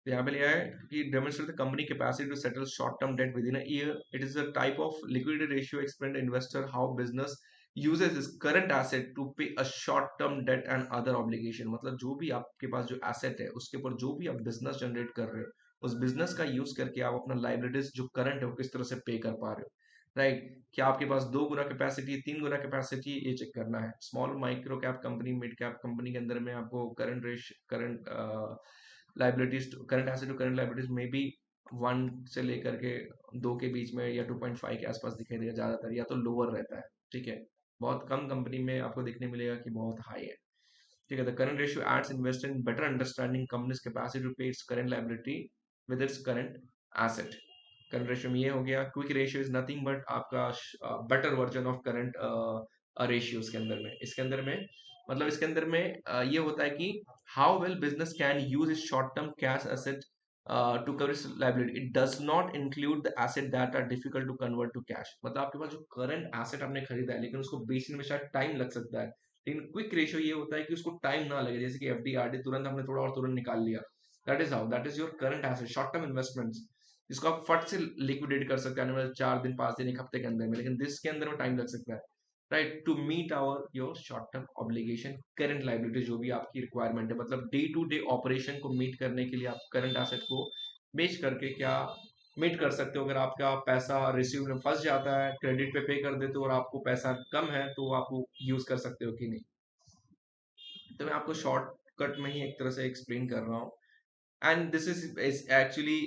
तो यहाँ पे लिया है कि demonstrate the company capacity to settle short-term debt within a year. It is a type of liquidity ratio explain to investor how business uses its current asset to pay a short-term debt and other obligation. मतलब जो भी आपके पास जो asset है उसके ऊपर जो भी आप business generate कर रहे हो, उस business का use करके आप अपना liabilities जो current है वो किस तरह से pay कर पा रहे हो, राइट right? क्या आपके पास 2 गुना कैपेसिटी, 3 गुना कैपेसिटी, ये चेक करना है। Small micro cap company, mid cap company के अंदर में आपको current liabilities, current asset to current liabilities में भी 1 से लेकर के 2 के बीच में या 2.5 के आसपास दिखाई देगा ज्यादातर, या तो लोअर रहता है। ठीक है, बहुत कम कंपनी में आपको देखने मिलेगा कि बहुत हाई है। ठीक है, the current ratio aids investor in better understanding companies capacity to pay its current liability with its current asset. Current ratio में ये हो गया। Quick ratio is nothing but आपका better version of current ratio. इसके अंदर में मतलब इसके अंदर में ये होता है कि how well business can use it short term cash asset to cover its liability. It does not include the asset that are difficult to convert to cash. मतलब आपके पास जो करंट एसेट आपने खरीदा है लेकिन उसको बेचने में शायद टाइम लग सकता है, लेकिन क्विक रेशियो ये होता है कि उसको टाइम ना लगे, जैसे कि एफडी आरडी तुरंत हमने थोड़ा और तुरंत निकाल लिया। That is how, that is your current asset, short term investments, जिसको आप फट से लिक्विडेट कर सकते हैं आने वाले 4 दिन 5 दिन 1 हफ्ते के अंदर में, लेकिन दिस के अंदर में टाइम लग सकता है। Right, to meet our your short term obligation, current liability जो भी आपकी रिक्वायरमेंट है, मतलब डे टू डे ऑपरेशन को मीट करने के लिए आप करंट एसेट को बेच करके क्या मीट कर सकते हो। अगर आपका पैसा रिसीव में फंस जाता है, क्रेडिट पे कर देते हो और आपको पैसा कम है, तो आपको यूज कर सकते हो कि नहीं। तो मैं आपको शॉर्टकट में ही एक तरह से एक्सप्लेन कर रहा हूँ। And this is actually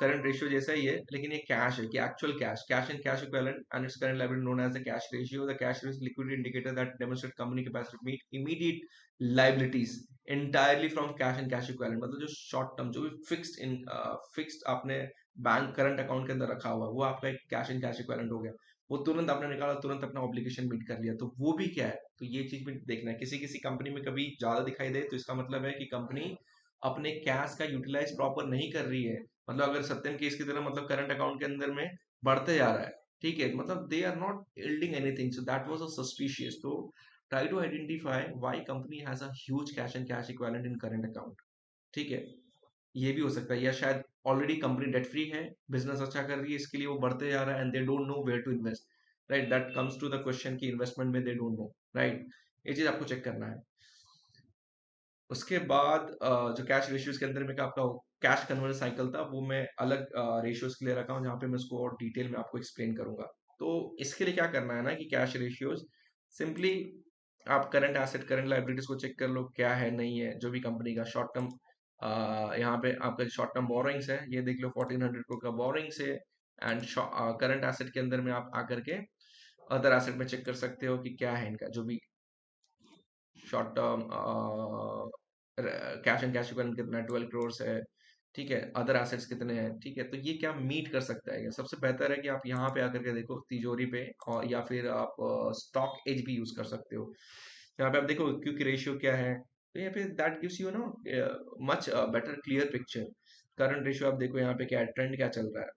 current ratio जैसा ही है, लेकिन ये कैश है कि actual cash, cash and cash equivalent and its current liability known as the cash ratio. The cash ratio liquidity indicator that demonstrate company capacity to meet immediate liabilities entirely from cash and cash equivalent. मतलब जो short term, जो भी fixed आपने bank current account के अंदर रखा हुआ है, वो आपका एक कैश एंड कैश इक्विवेलेंट हो गया। वो तुरंत आपने निकाला, तुरंत अपना ऑब्लिगेशन मीट कर लिया, तो वो भी क्या है, तो ये चीज भी देखना है। किसी किसी कंपनी में कभी ज्यादा दिखाई दे तो इसका मतलब है कि कंपनी अपने कैश का यूटिलाइज प्रॉपर नहीं कर रही है। मतलब अगर सत्यम केस की तरह मतलब करंट अकाउंट के अंदर में बढ़ते जा रहा है, ठीक है, मतलब they are not yielding anything, so that was a suspicious. तो try to identify why company has a huge cash and cash equivalent in current account. ठीक है, ये भी हो सकता है, या शायद ऑलरेडी कंपनी डेट फ्री है, बिजनेस अच्छा कर रही है, इसके लिए वो बढ़ते जा रहा है and they don't know where to invest. Right, that comes to the question की इन्वेस्टमेंट में दे डोंट नो। राइट, ये चीज आपको चेक करना है। उसके बाद जो कैश रेशियोज के अंदर में का आपका कैश कन्वर्जन साइकिल था, वो मैं अलग रेशियोज के लिए रखा हूँ, जहाँ पे मैं उसको और डिटेल में आपको एक्सप्लेन करूंगा। तो इसके लिए क्या करना है ना कि कैश रेशियोज सिंपली आप करंट एसेट करंट लाइबिलिटीज को चेक कर लो क्या है नहीं है। जो भी कंपनी का शॉर्ट टर्म, यहाँ पे आपका शॉर्ट टर्म बोरोइंग्स है, ये देख लो 1400 करोड़ का बोरोइंग्स है। एंड करंट एसेट के अंदर में आप आकर के अदर एसेट में चेक कर सकते हो कि क्या है इनका, जो भी short term cash and cash equivalent कितना है, 12 करोड़ है। ठीक है, अदर एसेट्स कितने हैं। ठीक है, तो ये क्या मीट कर सकता है। सबसे बेहतर है कि आप यहाँ पे आकर के देखो तिजोरी पे, और या फिर आप स्टॉक एज भी यूज कर सकते हो। यहाँ पे आप देखो क्विक रेशियो क्या है, तो यहाँ पे that gives you know much better clear picture. Current ratio आप देखो यहाँ पे क्या ट्रेंड क्या चल रहा है,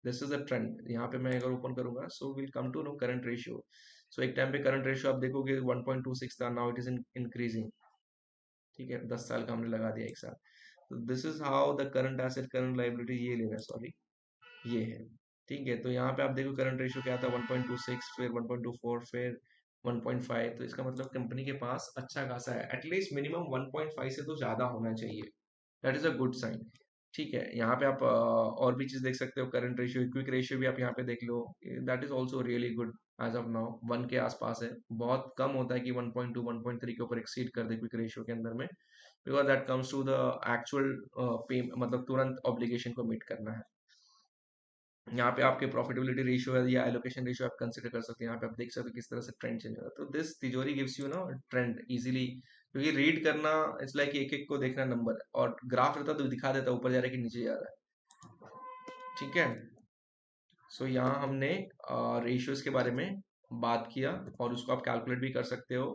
दिस इज अ ट्रेंड। यहाँ पे मैं अगर ओपन करूंगा so will come to know current ratio. So एक टाइम पे करंट रेशियो आप देखोगे 1.26 था, नाउ इट इज इंक्रीजिंग। ठीक है, 10 साल का हमने लगा दिया एक साल। तो this is how the current asset current liability, ये लेना सॉरी, ये है। ठीक है, तो यहाँ पे आप देखो करंट रेशियो क्या था, 1.26, फिर 1.24, फिर 1.5। तो इसका मतलब कंपनी के पास अच्छा खासा है, एटलीस्ट मिनिमम 1.5 से तो ज्यादा होना चाहिए। That is a good sign. ठीक है, यहाँ पे आप और भी चीज देख सकते हो, करंट रेशियो क्विक रेशियो भी आप यहाँ पे देख लो, that is also really good. As of now 1 के आसपास है, बहुत कम होता है कि 1.2 1.3 के ऊपर एक्सीड कर दे क्विक रेशियो के अंदर में, because that comes to the actual pay, मतलब तुरंत ऑब्लिगेशन को मीट करना है। यहाँ पे आपके प्रॉफिटेबिलिटी रेशियो है या एलोकेशन रेशियो आप कंसिडर कर सकते हैं। यहाँ पे आप देख सकते हो किस तरह से ट्रेंड चेंज हो रहा है। तो दिस तिजोरी gives you know trend easily, क्योंकि रीड करना इट्स लाइक एक एक को देखना नंबर, और ग्राफ रहता तो दिखा देता ऊपर जा रहा है कि नीचे जा रहा है। ठीक है, सो यहाँ हमने रेशियोज के बारे में बात किया, और उसको आप कैलकुलेट भी कर सकते हो।